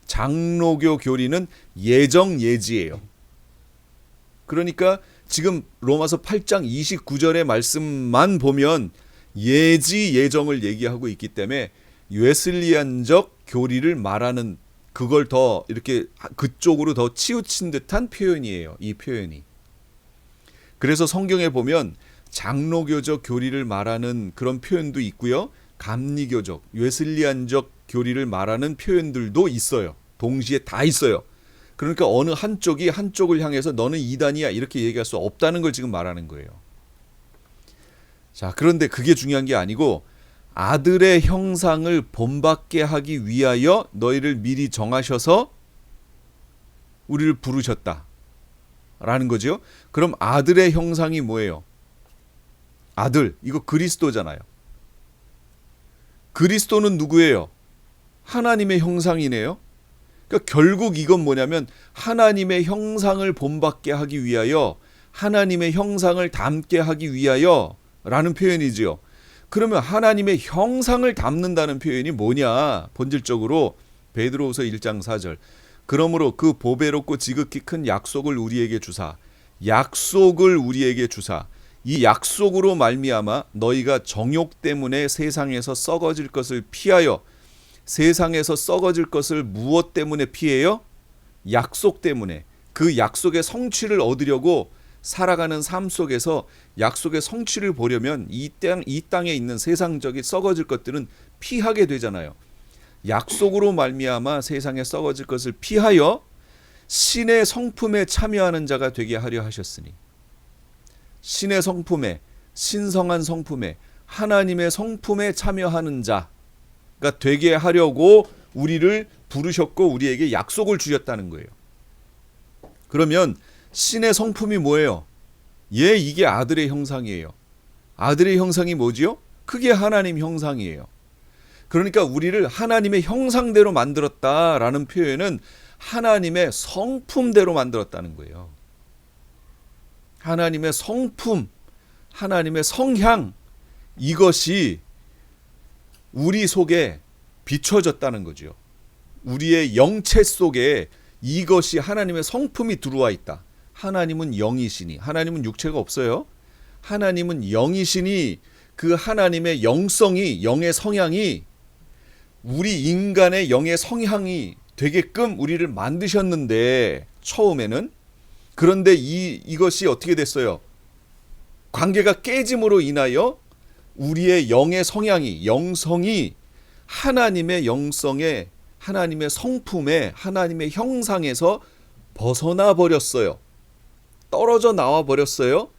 장로교 교리는 예정 예지예요. 그러니까 지금 로마서 8장 29절의 말씀만 보면 예지 예정을 얘기하고 있기 때문에 웨슬리안적 교리를 말하는, 그걸 더 이렇게 그쪽으로 더 치우친 듯한 표현이에요. 이 표현이. 그래서 성경에 보면 장로교적 교리를 말하는 그런 표현도 있고요. 감리교적, 웨슬리안적 교리를 말하는 표현들도 있어요. 동시에 다 있어요. 그러니까 어느 한쪽이 한쪽을 향해서 너는 이단이야 이렇게 얘기할 수 없다는 걸 지금 말하는 거예요. 자, 그런데 그게 중요한 게 아니고 아들의 형상을 본받게 하기 위하여 너희를 미리 정하셔서 우리를 부르셨다 라는 거죠. 그럼 아들의 형상이 뭐예요? 아들, 이거 그리스도잖아요. 그리스도는 누구예요? 하나님의 형상이네요. 그러니까 결국 이건 뭐냐면 하나님의 형상을 본받게 하기 위하여, 하나님의 형상을 담게 하기 위하여 라는 표현이지요. 그러면 하나님의 형상을 담는다는 표현이 뭐냐? 본질적으로 베드로후서 1장 4절. 그러므로 그 보배롭고 지극히 큰 약속을 우리에게 주사, 약속을 우리에게 주사, 이 약속으로 말미암아 너희가 정욕 때문에 세상에서 썩어질 것을 피하여, 세상에서 썩어질 것을 무엇 때문에 피해요? 약속 때문에. 그 약속의 성취를 얻으려고 살아가는 삶 속에서 약속의 성취를 보려면 이 땅에 있는 세상적인 썩어질 것들은 피하게 되잖아요. 약속으로 말미암아 세상에 썩어질 것을 피하여 신의 성품에 참여하는 자가 되게 하려 하셨으니, 신의 성품에, 신성한 성품에, 하나님의 성품에 참여하는 자가 되게 하려고 우리를 부르셨고 우리에게 약속을 주셨다는 거예요. 그러면 신의 성품이 뭐예요? 이게 아들의 형상이에요. 아들의 형상이 뭐지요? 그게 하나님 형상이에요. 그러니까 우리를 하나님의 형상대로 만들었다라는 표현은 하나님의 성품대로 만들었다는 거예요. 하나님의 성품, 하나님의 성향, 이것이 우리 속에 비춰졌다는 거죠. 우리의 영체 속에 이것이 하나님의 성품이 들어와 있다. 하나님은 영이시니, 하나님은 육체가 없어요. 하나님은 영이시니 그 하나님의 영성이, 영의 성향이 우리 인간의 영의 성향이 되게끔 우리를 만드셨는데, 처음에는. 그런데 이것이 어떻게 됐어요? 관계가 깨짐으로 인하여 우리의 영의 성향이, 영성이 하나님의 영성에, 하나님의 성품에, 하나님의 형상에서 벗어나 버렸어요. 떨어져 나와 버렸어요.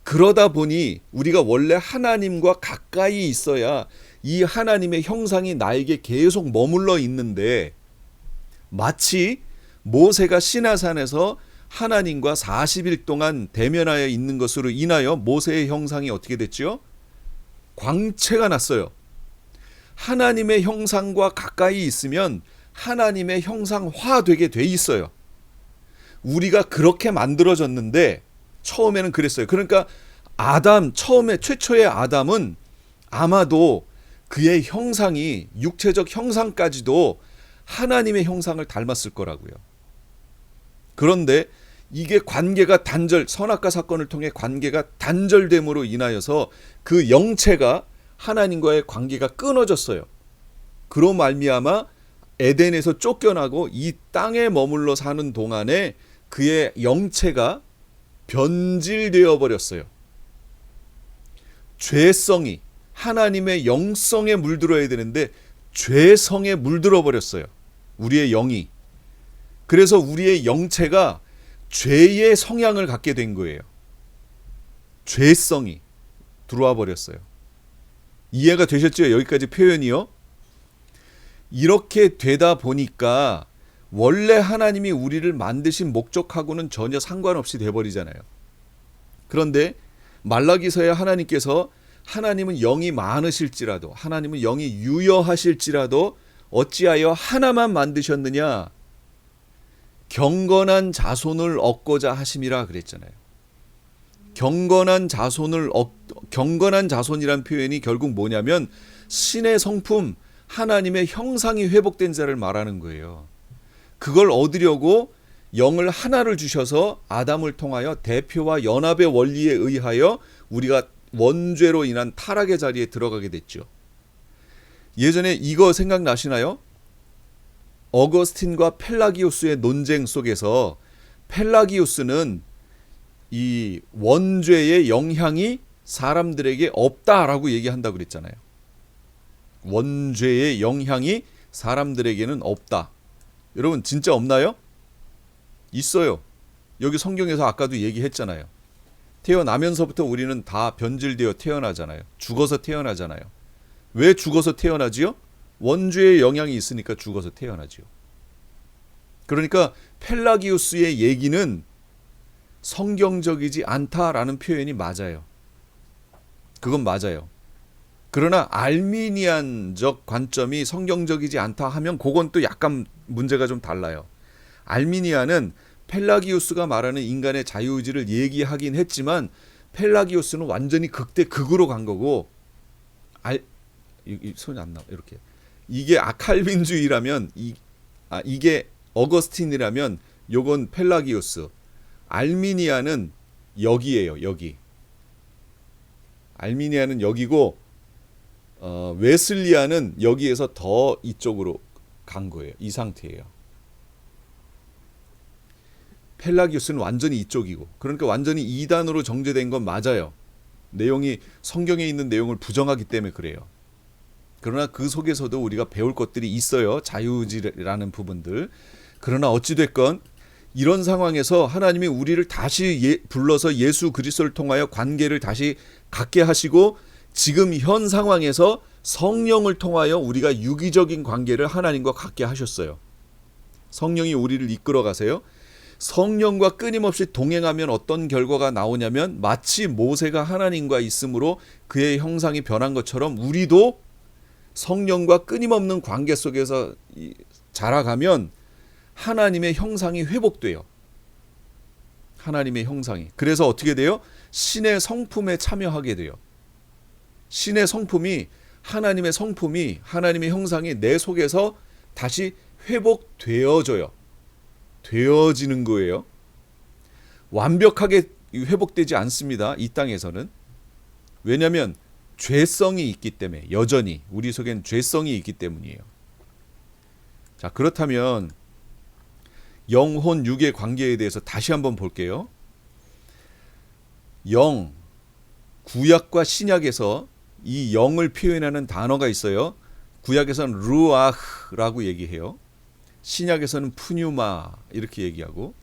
그러다 보니 우리가 원래 하나님과 가까이 있어야 이 하나님의 형상이 나에게 계속 머물러 있는데, 마치 모세가 시나산에서 하나님과 40일 동안 대면하여 있는 것으로 인하여 모세의 형상이 어떻게 됐죠? 광채가 났어요. 하나님의 형상과 가까이 있으면 하나님의 형상화되게 돼 있어요. 우리가 그렇게 만들어졌는데 처음에는 그랬어요. 그러니까 처음에 최초의 아담은 아마도 그의 형상이, 육체적 형상까지도 하나님의 형상을 닮았을 거라고요. 그런데 이게 관계가 선악과 사건을 통해 관계가 단절됨으로 인하여서 그 영체가 하나님과의 관계가 끊어졌어요. 그로 말미암아 에덴에서 쫓겨나고 이 땅에 머물러 사는 동안에 그의 영체가 변질되어 버렸어요. 죄성이, 하나님의 영성에 물들어야 되는데 죄성에 물들어 버렸어요. 우리의 영이. 그래서 우리의 영체가 죄의 성향을 갖게 된 거예요. 죄성이 들어와 버렸어요. 이해가 되셨죠? 여기까지 표현이요. 이렇게 되다 보니까 원래 하나님이 우리를 만드신 목적하고는 전혀 상관없이 돼버리잖아요. 그런데 말라기서에 하나님께서 하나님은 영이 많으실지라도, 하나님은 영이 유여하실지라도 어찌하여 하나만 만드셨느냐? 경건한 자손을 얻고자 하심이라 그랬잖아요. 경건한 자손이란 표현이 결국 뭐냐면 신의 성품, 하나님의 형상이 회복된 자를 말하는 거예요. 그걸 얻으려고 영을 하나를 주셔서 아담을 통하여 대표와 연합의 원리에 의하여 우리가 원죄로 인한 타락의 자리에 들어가게 됐죠. 예전에 이거 생각나시나요? 어거스틴과 펠라기우스의 논쟁 속에서 펠라기우스는 이 원죄의 영향이 사람들에게 없다라고 얘기한다고 그랬잖아요. 원죄의 영향이 사람들에게는 없다. 여러분 진짜 없나요? 있어요. 여기 성경에서 아까도 얘기했잖아요. 태어나면서부터 우리는 다 변질되어 태어나잖아요. 죽어서 태어나잖아요. 왜 죽어서 태어나지요? 원죄의 영향이 있으니까 죽어서 태어나지요. 그러니까 펠라기우스의 얘기는 성경적이지 않다라는 표현이 맞아요. 그건 맞아요. 그러나 알미니안적 관점이 성경적이지 않다 하면 그건 또 약간 문제가 좀 달라요. 알미니안은 펠라기우스가 말하는 인간의 자유의지를 얘기하긴 했지만 펠라기우스는 완전히 극으로 간 거고, 손이 안 나와 이렇게. 이게 아칼빈주의라면 이게 어거스틴이라면 요건 펠라기우스. 알미니아는 여기예요. 여기. 알미니아는 여기고 웨슬리아는 여기에서 더 이쪽으로 간 거예요. 이 상태예요. 펠라기우스는 완전히 이쪽이고, 그러니까 완전히 이단으로 정제된 건 맞아요. 내용이 성경에 있는 내용을 부정하기 때문에 그래요. 그러나 그 속에서도 우리가 배울 것들이 있어요. 자유의지라는 부분들. 그러나 어찌됐건 이런 상황에서 하나님이 우리를 다시 불러서 예수 그리스도를 통하여 관계를 다시 갖게 하시고, 지금 현 상황에서 성령을 통하여 우리가 유기적인 관계를 하나님과 갖게 하셨어요. 성령이 우리를 이끌어 가세요. 성령과 끊임없이 동행하면 어떤 결과가 나오냐면 마치 모세가 하나님과 있으므로 그의 형상이 변한 것처럼 우리도 성령과 끊임없는 관계 속에서 자라가면 하나님의 형상이 회복돼요. 하나님의 형상이. 그래서 어떻게 돼요? 신의 성품에 참여하게 돼요. 신의 성품이, 하나님의 성품이, 하나님의 형상이 내 속에서 다시 회복되어져요. 되어지는 거예요. 완벽하게 회복되지 않습니다. 이 땅에서는. 왜냐하면 죄성이 있기 때문에, 여전히 우리 속엔 죄성이 있기 때문이에요. 자, 그렇다면 영혼 육의 관계에 대해서 다시 한번 볼게요. 영, 구약과 신약에서 이 영을 표현하는 단어가 있어요. 구약에서는 루아흐라고 얘기해요. 신약에서는 푸뉴마 이렇게 얘기하고,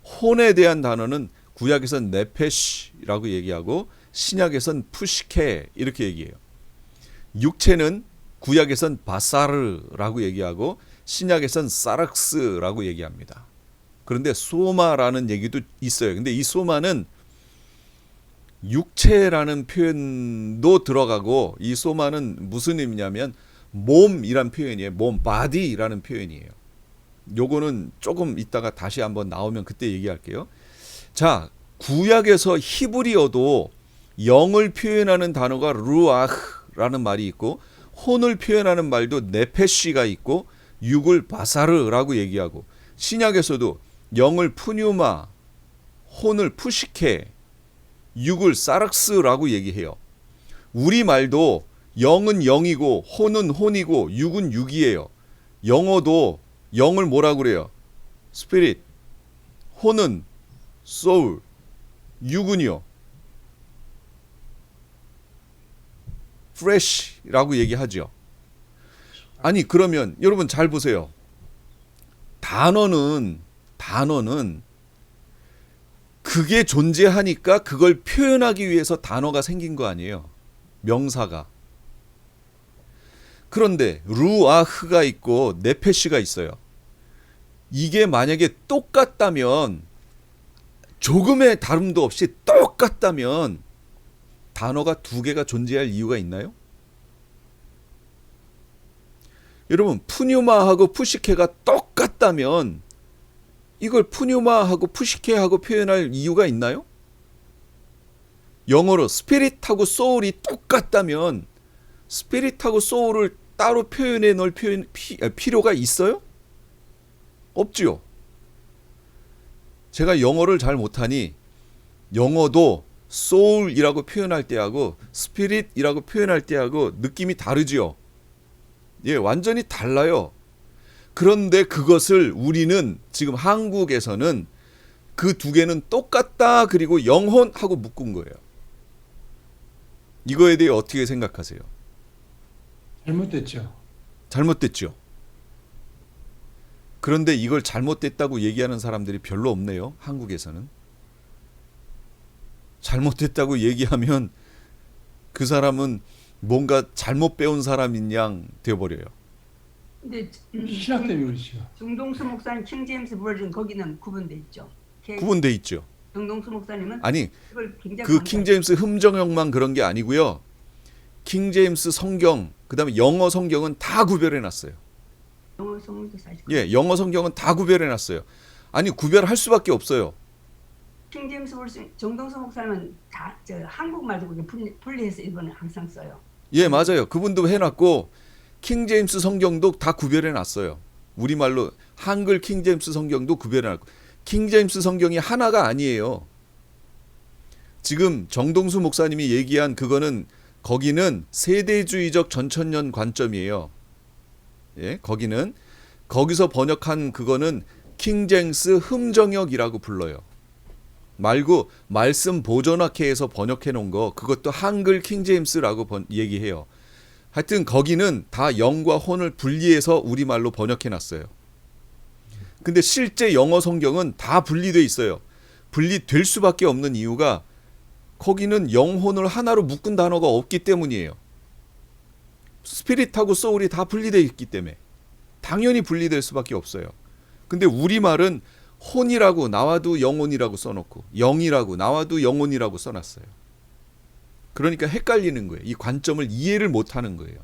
혼에 대한 단어는 구약에선 네페시라고 얘기하고 신약에선 푸시케 이렇게 얘기해요. 육체는 구약에선 바사르라고 얘기하고 신약에선 사락스라고 얘기합니다. 그런데 소마라는 얘기도 있어요. 근데 이 소마는 육체라는 표현도 들어가고 이 소마는 무슨 의미냐면 몸이란 표현이에요. 몸, body라는 표현이에요. 요거는 조금 이따가 다시 한번 나오면 그때 얘기할게요. 자, 구약에서 히브리어도 영을 표현하는 단어가 루아흐라는 말이 있고 혼을 표현하는 말도 네페시가 있고 육을 바사르라고 얘기하고 신약에서도 영을 푸뉴마, 혼을 푸시케, 육을 사락스라고 얘기해요. 우리말도 영은 영이고 혼은 혼이고 육은 육이에요. 영어도 영을 뭐라고 그래요? 스피릿, 혼은 소울, 육은요 fresh라고 얘기하죠. 아니 그러면 여러분 잘 보세요. 단어는 그게 존재하니까 그걸 표현하기 위해서 단어가 생긴 거 아니에요. 명사가. 그런데 루아흐가 있고 네페시가 있어요. 이게 만약에 똑같다면 조금의 다름도 없이 똑같다면 단어가 두 개가 존재할 이유가 있나요? 여러분 푸뉴마하고 푸시케가 똑같다면 이걸 푸뉴마하고 푸시케하고 표현할 이유가 있나요? 영어로 스피릿하고 소울이 똑같다면 스피릿하고 소울을 따로 표현해 놓을 필요가 있어요? 없지요. 제가 영어를 잘 못하니 영어도 소울이라고 표현할 때하고 스피릿이라고 표현할 때하고 느낌이 다르지요. 예, 완전히 달라요. 그런데 그것을 우리는 지금 한국에서는 그 두 개는 똑같다 그리고 영혼하고 묶은 거예요. 이거에 대해 어떻게 생각하세요? 잘못됐죠. 잘못됐죠. 그런데 이걸 잘못됐다고 얘기하는 사람들이 별로 없네요. 한국에서는. 잘못됐다고 얘기하면 그 사람은 뭔가 잘못 배운 사람인 양 되어버려요. 근데 신학 때문에 그렇죠. 정동수 목사님 킹제임스 버전 거기는 구분돼 있죠. 구분돼 있죠. 정동수 목사님은 아니 이걸 굉장히 그 킹제임스 흠정형만 그런 게 아니고요. 킹제임스 성경 그다음에 영어 성경은 다 구별해 놨어요. 영어 성경도 사실 예, 영어 성경은 다 구별해 놨어요. 아니 구별할 수밖에 없어요. 킹제임스 버전 정동수 목사님은 다 한국말도 그게 분리해서 일본에 항상 써요. 예, 맞아요. 그분도 해놨고 킹제임스 성경도 다 구별해 놨어요. 우리말로 한글 킹제임스 성경도 구별해 놨고 킹제임스 성경이 하나가 아니에요. 지금 정동수 목사님이 얘기한 그거는 거기는 세대주의적 전천년 관점이에요. 예, 거기서 번역한 그거는 킹제임스 흠정역이라고 불러요. 말고 말씀 보존학회에서 번역해 놓은 거 그것도 한글 킹제임스라고 얘기해요. 하여튼 거기는 다 영과 혼을 분리해서 우리말로 번역해 놨어요. 근데 실제 영어 성경은 다 분리돼 있어요. 분리될 수밖에 없는 이유가 거기는 영혼을 하나로 묶은 단어가 없기 때문이에요. 스피릿하고 소울이 다 분리되어 있기 때문에 당연히 분리될 수밖에 없어요. 근데 우리말은 혼이라고 나와도 영혼이라고 써놓고 영이라고 나와도 영혼이라고 써놨어요. 그러니까 헷갈리는 거예요. 이 관점을 이해를 못하는 거예요.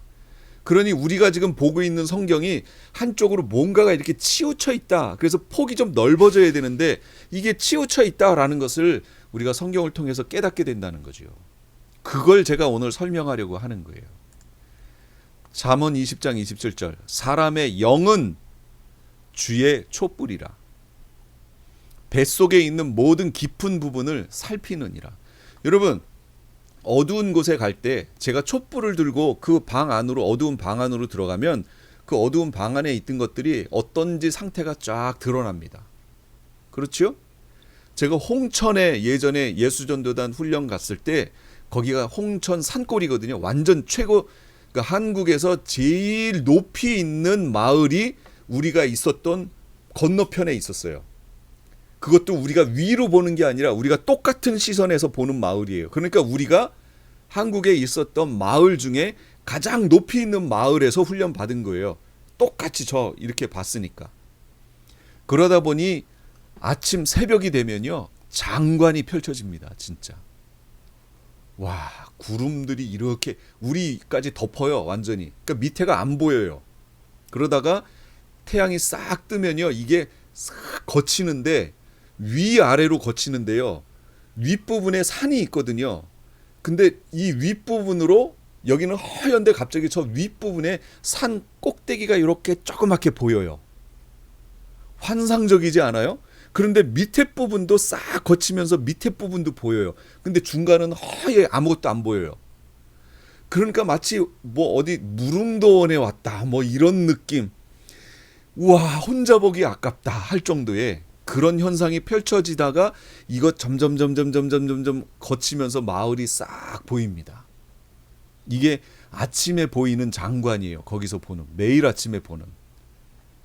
그러니 우리가 지금 보고 있는 성경이 한쪽으로 뭔가가 이렇게 치우쳐 있다. 그래서 폭이 좀 넓어져야 되는데 이게 치우쳐 있다라는 것을 우리가 성경을 통해서 깨닫게 된다는 거죠. 그걸 제가 오늘 설명하려고 하는 거예요. 잠언 20장 27절 사람의 영은 주의 촛불이라 뱃속에 있는 모든 깊은 부분을 살피느니라. 여러분 어두운 곳에 갈 때 제가 촛불을 들고 그 방 안으로 어두운 방 안으로 들어가면 그 어두운 방 안에 있던 것들이 어떤지 상태가 쫙 드러납니다. 그렇죠? 제가 홍천에 예전에 예수전도단 훈련 갔을 때 거기가 홍천 산골이거든요. 완전 최고 그러니까 한국에서 제일 높이 있는 마을이 우리가 있었던 건너편에 있었어요. 그것도 우리가 위로 보는 게 아니라 우리가 똑같은 시선에서 보는 마을이에요. 그러니까 우리가 한국에 있었던 마을 중에 가장 높이 있는 마을에서 훈련 받은 거예요. 똑같이 저 이렇게 봤으니까. 그러다 보니 아침 새벽이 되면요, 장관이 펼쳐집니다. 진짜. 와, 구름들이 이렇게 우리까지 덮어요. 완전히. 그러니까 밑에가 안 보여요. 그러다가 태양이 싹 뜨면요, 이게 싹 거치는데 위아래로 거치는데요, 윗부분에 산이 있거든요. 근데 이 윗부분으로 여기는 허연데 갑자기 저 윗부분에 산 꼭대기가 이렇게 조그맣게 보여요. 환상적이지 않아요? 그런데 밑에 부분도 싹 거치면서 밑에 부분도 보여요. 근데 중간은 허예, 아무것도 안 보여요. 그러니까 마치 뭐 어디 무릉도원에 왔다 뭐 이런 느낌. 우와, 혼자 보기 아깝다 할 정도의 그런 현상이 펼쳐지다가 이거 점점 거치면서 마을이 싹 보입니다. 이게 아침에 보이는 장관이에요. 거기서 보는, 매일 아침에 보는.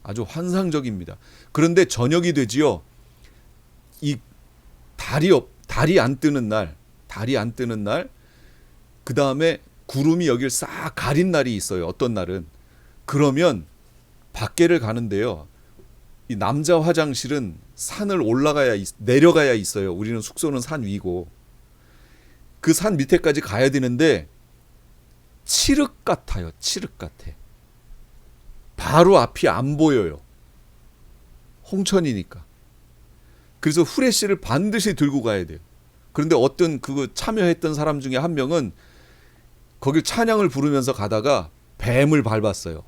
아주 환상적입니다. 그런데 저녁이 되지요. 이 달이 안 뜨는 날, 그 다음에 구름이 여길 싹 가린 날이 있어요. 어떤 날은. 그러면 밖에를 가는데요, 이 남자 화장실은 산을 내려가야 있어요. 우리는 숙소는 산 위고. 그 산 밑에까지 가야 되는데 칠흑 같아요. 칠흑 같아. 바로 앞이 안 보여요. 홍천이니까. 그래서 후레쉬를 반드시 들고 가야 돼요. 그런데 어떤 그 참여했던 사람 중에 한 명은 거길 찬양을 부르면서 가다가 뱀을 밟았어요.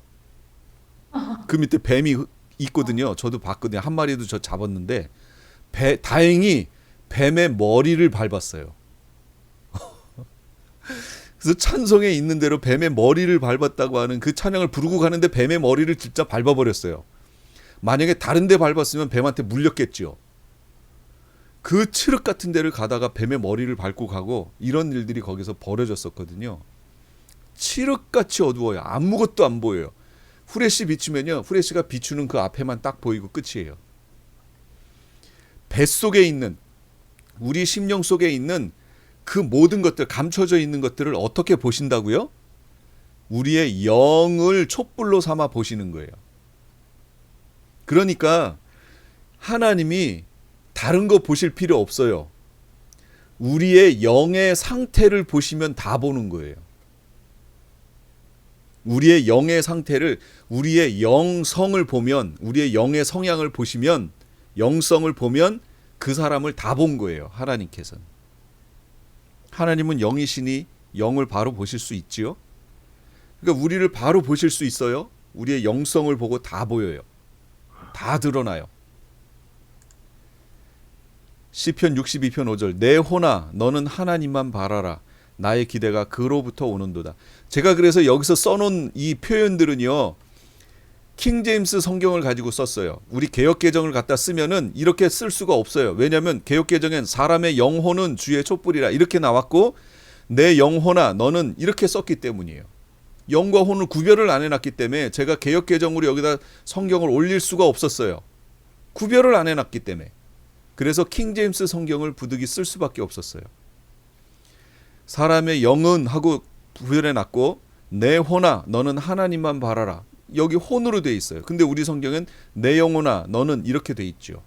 그 밑에 뱀이 있거든요. 저도 봤거든요. 한 마리도 저 잡았는데 다행히 뱀의 머리를 밟았어요. 그래서 찬송에 있는 대로 뱀의 머리를 밟았다고 하는 그 찬양을 부르고 가는데 뱀의 머리를 진짜 밟아버렸어요. 만약에 다른 데 밟았으면 뱀한테 물렸겠죠. 그 칠흑 같은 데를 가다가 뱀의 머리를 밟고 가고 이런 일들이 거기서 벌어졌었거든요. 칠흑같이 어두워요. 아무것도 안 보여요. 후레쉬 비추면요, 후레쉬가 비추는 그 앞에만 딱 보이고 끝이에요. 뱃속에 있는, 우리 심령 속에 있는 그 모든 것들, 감춰져 있는 것들을 어떻게 보신다고요? 우리의 영을 촛불로 삼아 보시는 거예요. 그러니까 하나님이 다른 거 보실 필요 없어요. 우리의 영의 상태를 보시면 다 보는 거예요. 우리의 영의 상태를, 우리의 영성을 보면, 우리의 영의 성향을 보시면, 영성을 보면 그 사람을 다 본 거예요. 하나님께서는. 하나님은 영이시니 영을 바로 보실 수 있지요. 그러니까 우리를 바로 보실 수 있어요. 우리의 영성을 보고 다 보여요. 다 드러나요. 시편 62편 5절, 내 혼아 너는 하나님만 바라라. 나의 기대가 그로부터 오는도다. 제가 그래서 여기서 써놓은 이 표현들은요, 킹제임스 성경을 가지고 썼어요. 우리 개역개정을 갖다 쓰면은 이렇게 쓸 수가 없어요. 왜냐하면 개역개정엔 사람의 영혼은 주의 촛불이라 이렇게 나왔고, 내 영혼아 너는 이렇게 썼기 때문이에요. 영과 혼을 구별을 안 해놨기 때문에 제가 개역개정으로 여기다 성경을 올릴 수가 없었어요. 구별을 안 해놨기 때문에. 그래서 킹제임스 성경을 부득이 쓸 수밖에 없었어요. 사람의 영은 하고 구별해놨고, 내 혼아 너는 하나님만 바라라. 여기 혼으로 돼 있어요. 근데 우리 성경은 내 영혼아 너는 이렇게 돼 있죠.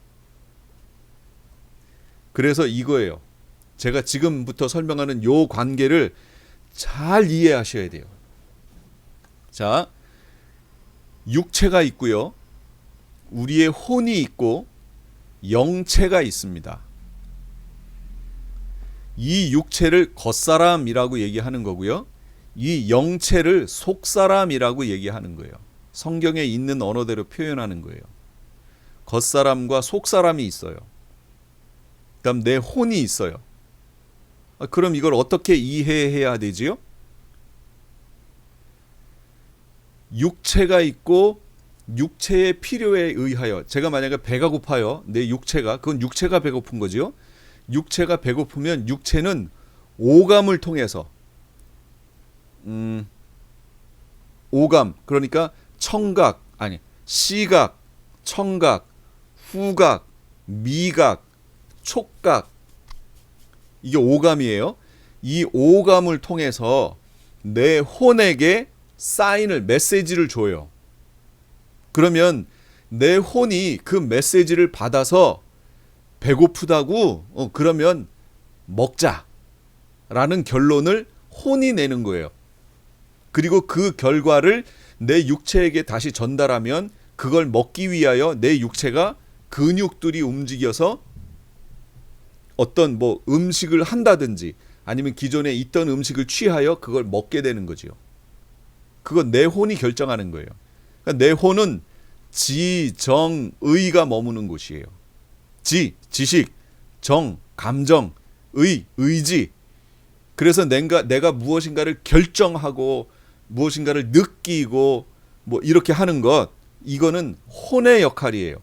그래서 이거예요. 제가 지금부터 설명하는 요 관계를 잘 이해하셔야 돼요. 자, 육체가 있고요, 우리의 혼이 있고 영체가 있습니다. 이 육체를 겉사람이라고 얘기하는 거고요, 이 영체를 속사람이라고 얘기하는 거예요. 성경에 있는 언어대로 표현하는 거예요. 겉사람과 속사람이 있어요. 그다음 내 혼이 있어요. 그럼 이걸 어떻게 이해해야 되지요? 육체가 있고 육체의 필요에 의하여, 제가 만약에 배가 고파요. 내 육체가, 그건 육체가 배고픈 거죠. 육체가 배고프면 육체는 오감을 통해서, 오감, 그러니까 청각, 아니 시각, 청각, 후각, 미각, 촉각, 이게 오감이에요. 이 오감을 통해서 내 혼에게 사인을, 메시지를 줘요. 그러면 내 혼이 그 메시지를 받아서 배고프다고 그러면 먹자라는 결론을 혼이 내는 거예요. 그리고 그 결과를 내 육체에게 다시 전달하면 그걸 먹기 위하여 내 육체가 근육들이 움직여서 어떤 뭐 음식을 한다든지 아니면 기존에 있던 음식을 취하여 그걸 먹게 되는 거지요. 그건 내 혼이 결정하는 거예요. 그러니까 내 혼은 지, 정, 의가 머무는 곳이에요. 지, 지식, 정, 감정, 의, 의지. 그래서 내가 무엇인가를 결정하고 무엇인가를 느끼고 뭐 이렇게 하는 것, 이거는 혼의 역할이에요.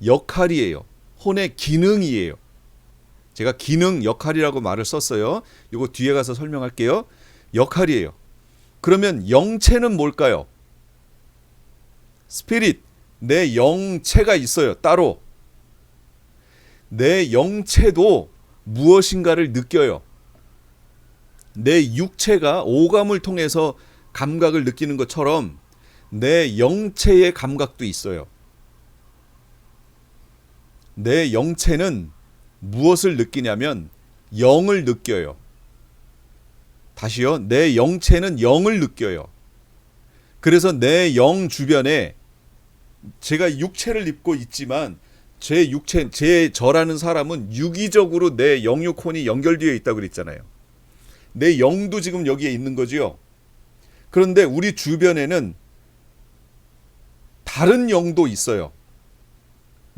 역할이에요. 혼의 기능이에요. 제가 기능, 역할이라고 말을 썼어요. 이거 뒤에 가서 설명할게요. 역할이에요. 그러면 영체는 뭘까요? 스피릿, 내 영체가 있어요. 따로. 내 영체도 무엇인가를 느껴요. 내 육체가 오감을 통해서 감각을 느끼는 것처럼 내 영체의 감각도 있어요. 내 영체는 무엇을 느끼냐면 영을 느껴요. 다시요. 내 영체는 영을 느껴요. 그래서 내 영 주변에 제가 육체를 입고 있지만 제 육체, 제 저라는 사람은 유기적으로 내 영육혼이 연결되어 있다고 그랬잖아요. 내 영도 지금 여기에 있는 거지요. 그런데 우리 주변에는 다른 영도 있어요.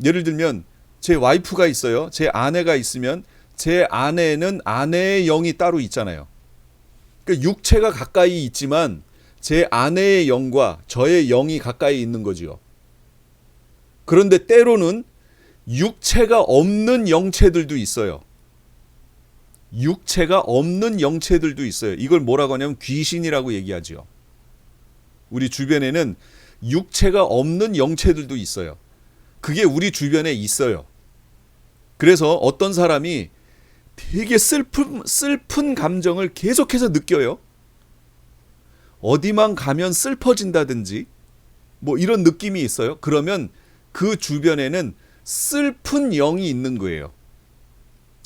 예를 들면 제 와이프가 있어요. 제 아내가 있으면 제 아내는 아내의 영이 따로 있잖아요. 그러니까 육체가 가까이 있지만 제 아내의 영과 저의 영이 가까이 있는 거지요. 그런데 때로는 육체가 없는 영체들도 있어요. 육체가 없는 영체들도 있어요. 이걸 뭐라고 하냐면 귀신이라고 얘기하죠. 우리 주변에는 육체가 없는 영체들도 있어요. 그게 우리 주변에 있어요. 그래서 어떤 사람이 되게 슬픈 감정을 계속해서 느껴요. 어디만 가면 슬퍼진다든지 뭐 이런 느낌이 있어요. 그러면 그 주변에는 슬픈 영이 있는 거예요.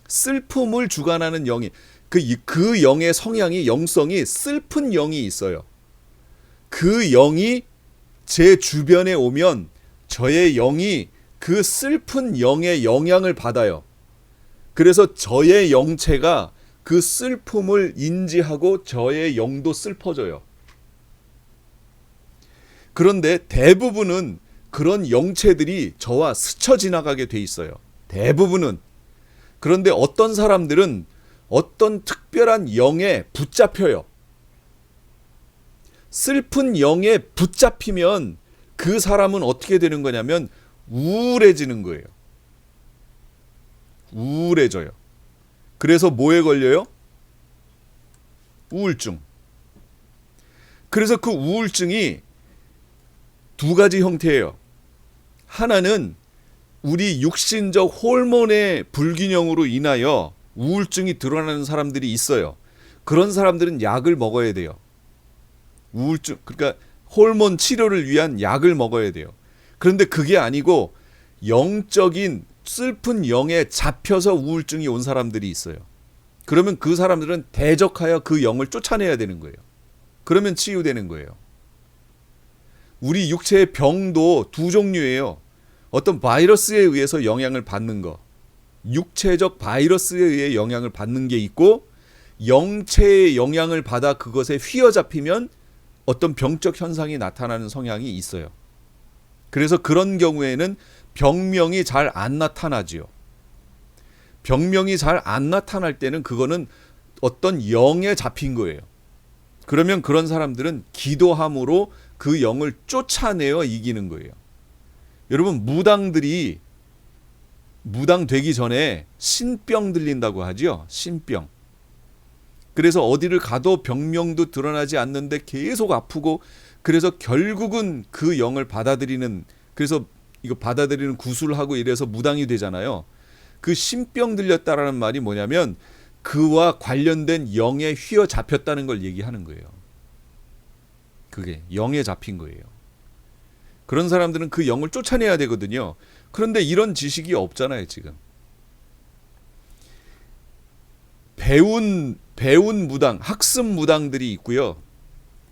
슬픔을 주관하는 영이, 그 영의 성향이, 영성이 슬픈 영이 있어요. 그 영이 제 주변에 오면 저의 영이 그 슬픈 영의 영향을 받아요. 그래서 저의 영체가 그 슬픔을 인지하고 저의 영도 슬퍼져요. 그런데 대부분은 그런 영체들이 저와 스쳐 지나가게 돼 있어요. 대부분은. 그런데 어떤 사람들은 어떤 특별한 영에 붙잡혀요. 슬픈 영에 붙잡히면 그 사람은 어떻게 되는 거냐면 우울해지는 거예요. 우울해져요. 그래서 뭐에 걸려요? 우울증. 그래서 그 우울증이 두 가지 형태예요. 하나는 우리 육신적 호르몬의 불균형으로 인하여 우울증이 드러나는 사람들이 있어요. 그런 사람들은 약을 먹어야 돼요. 우울증, 그러니까 호르몬 치료를 위한 약을 먹어야 돼요. 그런데 그게 아니고 영적인 슬픈 영에 잡혀서 우울증이 온 사람들이 있어요. 그러면 그 사람들은 대적하여 그 영을 쫓아내야 되는 거예요. 그러면 치유되는 거예요. 우리 육체의 병도 두 종류예요. 어떤 바이러스에 의해서 영향을 받는 거, 육체적 바이러스에 의해 영향을 받는 게 있고, 영체의 영향을 받아 그것에 휘어잡히면 어떤 병적 현상이 나타나는 성향이 있어요. 그래서 그런 경우에는 병명이 잘 안 나타나지요. 병명이 잘 안 나타날 때는 그거는 어떤 영에 잡힌 거예요. 그러면 그런 사람들은 기도함으로 그 영을 쫓아내어 이기는 거예요. 여러분, 무당들이 무당 되기 전에 신병 들린다고 하죠. 신병. 그래서 어디를 가도 병명도 드러나지 않는데 계속 아프고, 그래서 결국은 그 영을 받아들이는, 그래서 이거 받아들이는 구술하고 이래서 무당이 되잖아요. 그 신병 들렸다라는 말이 뭐냐면 그와 관련된 영에 휘어잡혔다는 걸 얘기하는 거예요. 그게 영에 잡힌 거예요. 그런 사람들은 그 영을 쫓아내야 되거든요. 그런데 이런 지식이 없잖아요, 지금. 배운 무당, 학습 무당들이 있고요.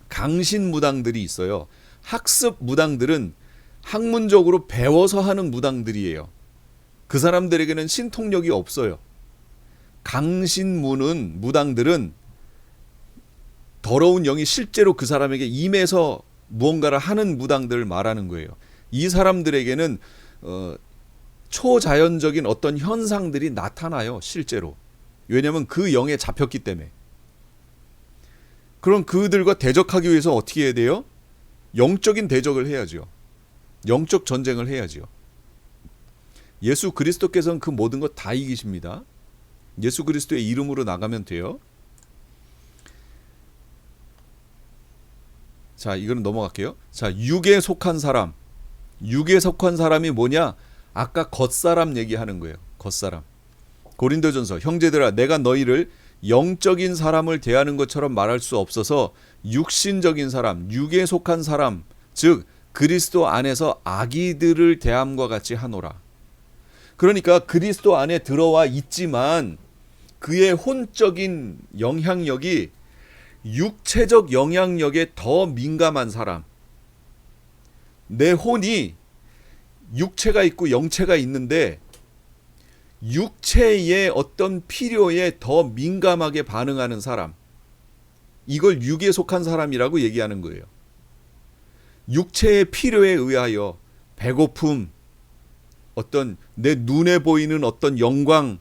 강신 무당들이 있어요. 학습 무당들은 학문적으로 배워서 하는 무당들이에요. 그 사람들에게는 신통력이 없어요. 강신무는 무당들은 더러운 영이 실제로 그 사람에게 임해서 무언가를 하는 무당들을 말하는 거예요. 이 사람들에게는 초자연적인 어떤 현상들이 나타나요, 실제로. 왜냐하면 그 영에 잡혔기 때문에. 그럼 그들과 대적하기 위해서 어떻게 해야 돼요? 영적인 대적을 해야죠. 영적 전쟁을 해야죠. 예수 그리스도께서는 그 모든 것 다 이기십니다. 예수 그리스도의 이름으로 나가면 돼요. 자, 이거는 넘어갈게요. 자, 육에 속한 사람. 육에 속한 사람이 뭐냐? 아까 겉사람 얘기하는 거예요. 겉사람. 고린도전서, 형제들아 내가 너희를 영적인 사람을 대하는 것처럼 말할 수 없어서 육신적인 사람, 육에 속한 사람, 즉 그리스도 안에서 아기들을 대함과 같이 하노라. 그러니까 그리스도 안에 들어와 있지만 그의 혼적인 영향력이 육체적 영향력에 더 민감한 사람. 내 혼이 육체가 있고 영체가 있는데 육체의 어떤 필요에 더 민감하게 반응하는 사람. 이걸 육에 속한 사람이라고 얘기하는 거예요. 육체의 필요에 의하여 배고픔, 어떤 내 눈에 보이는 어떤 영광,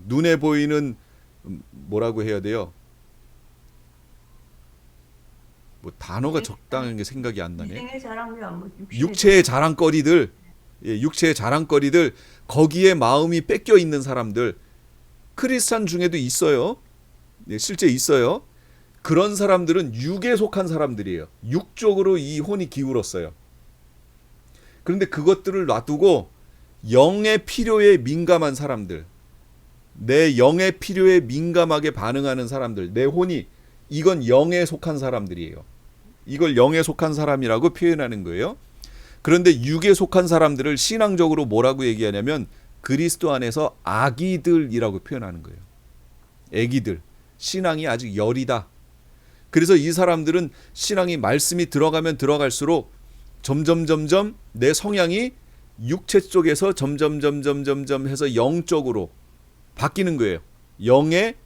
눈에 보이는 뭐라고 해야 돼요? 뭐 단어가 적당한 게 생각이 안 나네. 인생의 자랑이야, 뭐 육체의 자랑거리들, 육체의 자랑거리들, 거기에 마음이 뺏겨 있는 사람들, 크리스찬 중에도 있어요. 실제 있어요. 그런 사람들은 육에 속한 사람들이에요. 육적으로 이 혼이 기울었어요. 그런데 그것들을 놔두고 영의 필요에 민감한 사람들, 내 영의 필요에 민감하게 반응하는 사람들, 내 혼이, 이건 영에 속한 사람들이에요. 이걸 영에 속한 사람이라고 표현하는 거예요. 그런데 육에 속한 사람들을 신앙적으로 뭐라고 얘기하냐면 그리스도 안에서 아기들이라고 표현하는 거예요. 아기들. 신앙이 아직 열이다. 그래서 이 사람들은 신앙이 말씀이 들어가면 들어갈수록 점점 내 성향이 육체 쪽에서 점점 해서 영적으로 바뀌는 거예요. 영의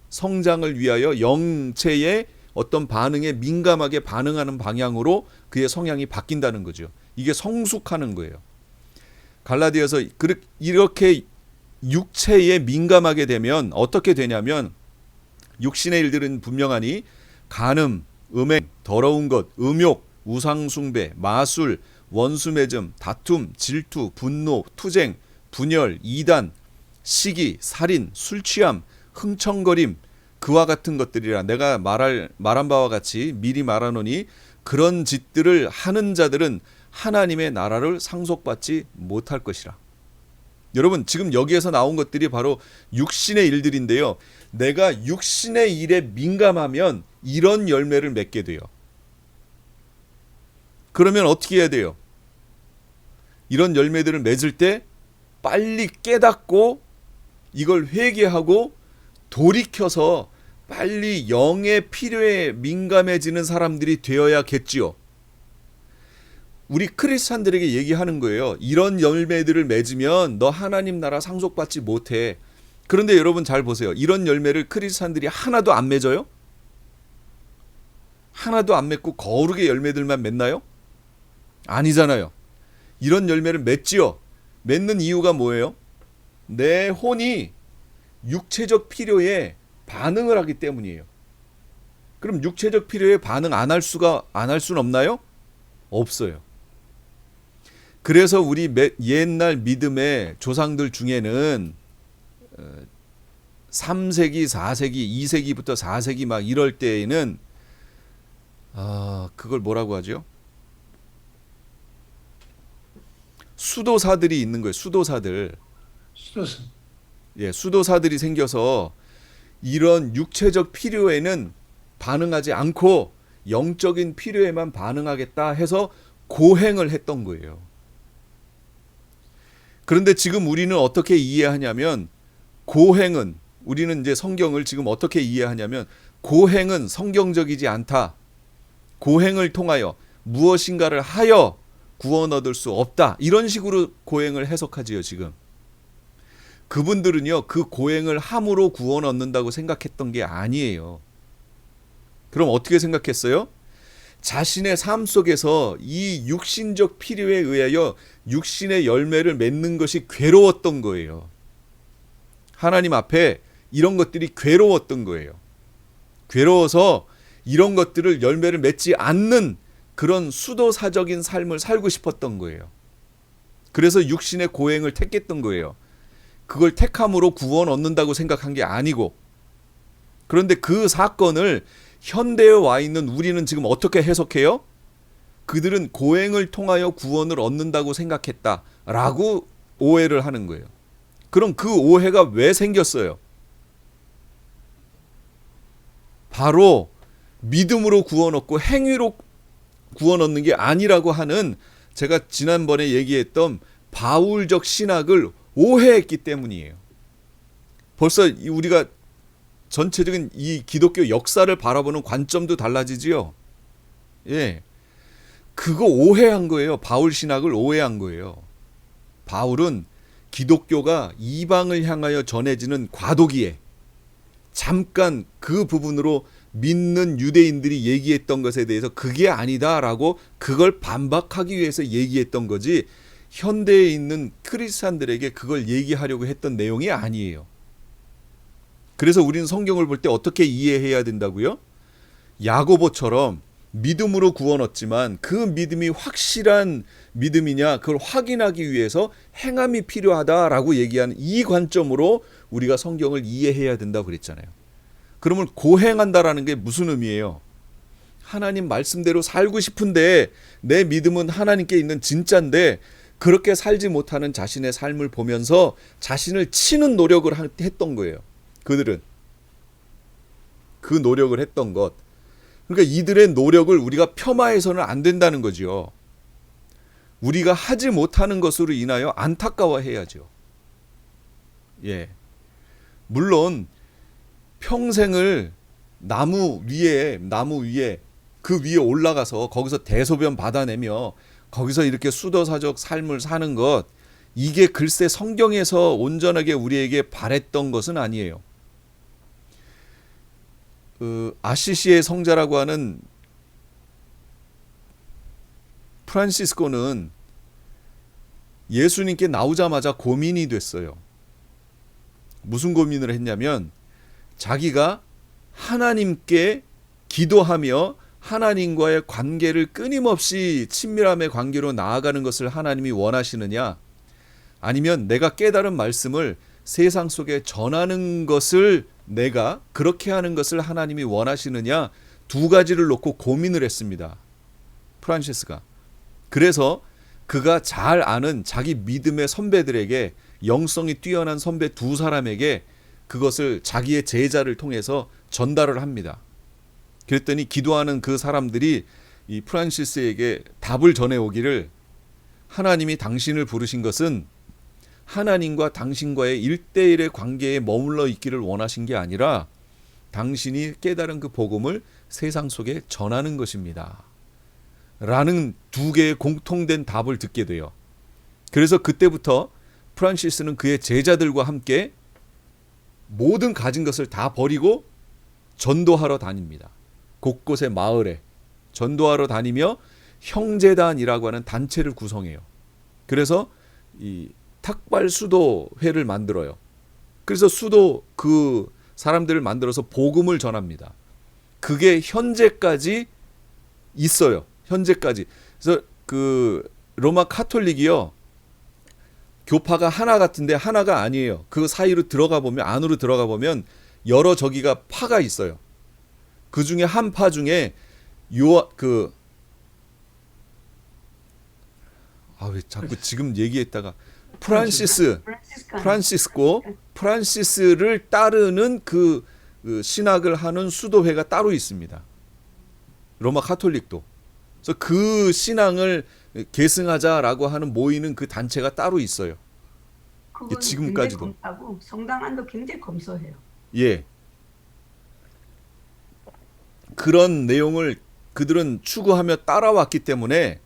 성장을 위하여 영체의 어떤 반응에 민감하게 반응하는 방향으로 그의 성향이 바뀐다는 거죠. 이게 성숙하는 거예요. 갈라디아서 이렇게 육체에 민감하게 되면 어떻게 되냐면 육신의 일들은 분명하니 간음, 음행, 더러운 것, 음욕, 우상숭배, 마술, 원수매점, 다툼, 질투, 분노, 투쟁, 분열, 이단, 시기, 살인, 술취함, 흥청거림, 그와 같은 것들이라 내가 말한 바와 같이 미리 말하노니 그런 짓들을 하는 자들은 하나님의 나라를 상속받지 못할 것이라. 여러분 지금 여기에서 나온 것들이 바로 육신의 일들인데요. 내가 육신의 일에 민감하면 이런 열매를 맺게 돼요. 그러면 어떻게 해야 돼요? 이런 열매들을 맺을 때 빨리 깨닫고 이걸 회개하고 돌이켜서 빨리 영의 필요에 민감해지는 사람들이 되어야겠지요. 우리 크리스찬들에게 얘기하는 거예요. 이런 열매들을 맺으면 너 하나님 나라 상속받지 못해. 그런데 여러분 잘 보세요. 이런 열매를 크리스찬들이 하나도 안 맺어요? 하나도 안 맺고 거룩의 열매들만 맺나요? 아니잖아요. 이런 열매를 맺지요. 맺는 이유가 뭐예요? 내 혼이 육체적 필요에 반응을 하기 때문이에요. 그럼 육체적 필요에 반응 안 할 수는 없나요? 없어요. 그래서 우리 옛날 믿음의 조상들 중에는 3세기, 4세기, 2세기부터 4세기 막 이럴 때에는 그걸 뭐라고 하죠? 수도사들이 있는 거예요. 수도사들. 수도사. 예, 수도사들이 생겨서 이런 육체적 필요에는 반응하지 않고 영적인 필요에만 반응하겠다 해서 고행을 했던 거예요. 그런데 지금 우리는 어떻게 이해하냐면 고행은 우리는 이제 성경을 지금 어떻게 이해하냐면 고행은 성경적이지 않다. 고행을 통하여 무엇인가를 하여 구원 얻을 수 없다. 이런 식으로 고행을 해석하지요, 지금. 그분들은요, 그 고행을 함으로 구원 얻는다고 생각했던 게 아니에요. 그럼 어떻게 생각했어요? 자신의 삶 속에서 이 육신적 필요에 의하여 육신의 열매를 맺는 것이 괴로웠던 거예요. 하나님 앞에 이런 것들이 괴로웠던 거예요. 괴로워서 이런 것들을 열매를 맺지 않는 그런 수도사적인 삶을 살고 싶었던 거예요. 그래서 육신의 고행을 택했던 거예요. 그걸 택함으로 구원 얻는다고 생각한 게 아니고. 그런데 그 사건을 현대에 와 있는 우리는 지금 어떻게 해석해요? 그들은 고행을 통하여 구원을 얻는다고 생각했다라고 오해를 하는 거예요. 그럼 그 오해가 왜 생겼어요? 바로 믿음으로 구원 얻고 행위로 구원 얻는 게 아니라고 하는, 제가 지난번에 얘기했던 바울적 신학을 오해했기 때문이에요. 벌써 우리가 전체적인 이 기독교 역사를 바라보는 관점도 달라지지요. 예. 그거 오해한 거예요. 바울 신학을 오해한 거예요. 바울은 기독교가 이방을 향하여 전해지는 과도기에 잠깐 그 부분으로 믿는 유대인들이 얘기했던 것에 대해서 그게 아니다라고 그걸 반박하기 위해서 얘기했던 거지, 현대에 있는 크리스찬들에게 그걸 얘기하려고 했던 내용이 아니에요. 그래서 우리는 성경을 볼 때 어떻게 이해해야 된다고요? 야고보처럼 믿음으로 구원 얻지만 그 믿음이 확실한 믿음이냐 그걸 확인하기 위해서 행함이 필요하다라고 얘기하는 이 관점으로 우리가 성경을 이해해야 된다고 그랬잖아요. 그러면 고행한다라는 게 무슨 의미예요? 하나님 말씀대로 살고 싶은데 내 믿음은 하나님께 있는 진짜인데 그렇게 살지 못하는 자신의 삶을 보면서 자신을 치는 노력을 했던 거예요. 그들은 그 노력을 했던 것. 그러니까 이들의 노력을 우리가 폄하해서는 안 된다는 거죠. 우리가 하지 못하는 것으로 인하여 안타까워해야죠. 예. 물론 평생을 나무 위에 그 위에 올라가서 거기서 대소변 받아내며 거기서 이렇게 수도사적 삶을 사는 것, 이게 글쎄 성경에서 온전하게 우리에게 바랬던 것은 아니에요. 아시시의 성자라고 하는 프란시스코는 예수님께 나오자마자 고민이 됐어요. 무슨 고민을 했냐면 자기가 하나님께 기도하며 하나님과의 관계를 끊임없이 친밀함의 관계로 나아가는 것을 하나님이 원하시느냐, 아니면 내가 깨달은 말씀을 세상 속에 전하는 것을 내가 그렇게 하는 것을 하나님이 원하시느냐, 두 가지를 놓고 고민을 했습니다. 프란시스가. 그래서 그가 잘 아는 자기 믿음의 선배들에게, 영성이 뛰어난 선배 두 사람에게 그것을 자기의 제자를 통해서 전달을 합니다. 그랬더니 기도하는 그 사람들이 이 프란시스에게 답을 전해오기를, 하나님이 당신을 부르신 것은 하나님과 당신과의 1대1의 관계에 머물러 있기를 원하신 게 아니라 당신이 깨달은 그 복음을 세상 속에 전하는 것입니다. 라는 두 개의 공통된 답을 듣게 돼요. 그래서 그때부터 프란시스는 그의 제자들과 함께 모든 가진 것을 다 버리고 전도하러 다닙니다. 곳곳의 마을에 전도하러 다니며 형제단이라고 하는 단체를 구성해요. 그래서 이 탁발 수도회를 만들어요. 그래서 수도 그 사람들을 만들어서 복음을 전합니다. 그게 현재까지 있어요. 현재까지. 그래서 그 로마 카톨릭이요, 교파가 하나 같은데 하나가 아니에요. 그 사이로 들어가 보면, 안으로 들어가 보면 여러 저기가 파가 있어요. 그 중에 한 파 중에 아, 왜 자꾸 지금 얘기했다가 프란시스를 따르는 그 신학을 하는 수도회가 따로 있습니다. 로마 카톨릭도. 그래서 그 신앙을 계승하자라고 하는 모이는 그 단체가 따로 있어요. 그건 지금까지도. 굉장히 검소하고 성당 안도 굉장히 검소해요. 예. 그런 내용을 그들은 추구하며 따라왔기 때문에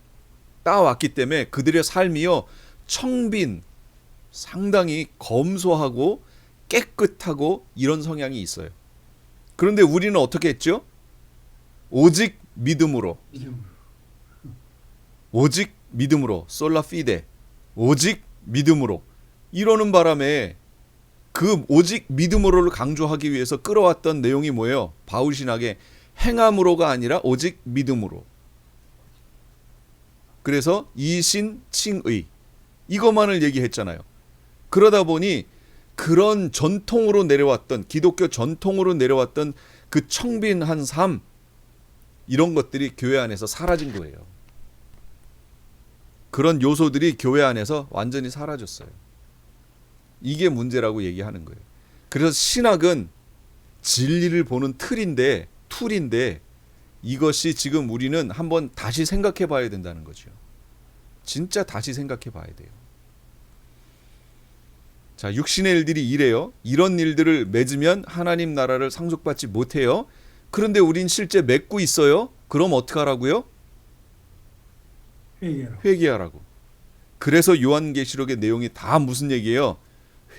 그들의 삶이요 청빈, 상당히 검소하고 깨끗하고 이런 성향이 있어요. 그런데 우리는 어떻게 했죠? 오직 믿음으로, 솔라 피데, 오직 믿음으로 이러는 바람에 그 오직 믿음으로를 강조하기 위해서 끌어왔던 내용이 뭐예요? 바울 신학의 행함으로가 아니라 오직 믿음으로. 그래서 이신칭의 이것만을 얘기했잖아요. 그러다 보니 그런 전통으로 내려왔던 기독교 전통으로 내려왔던 그 청빈한 삶 이런 것들이 교회 안에서 사라진 거예요. 그런 요소들이 교회 안에서 완전히 사라졌어요. 이게 문제라고 얘기하는 거예요. 그래서 신학은 진리를 보는 툴인데 이것이 지금 우리는 한번 다시 생각해 봐야 된다는 거죠. 진짜 다시 생각해 봐야 돼요. 자, 육신의 일들이 이래요. 이런 일들을 맺으면 하나님 나라를 상속받지 못해요. 그런데 우린 실제 맺고 있어요. 그럼 어떡하라고요? 회개하라고. 그래서 요한계시록의 내용이 다 무슨 얘기예요?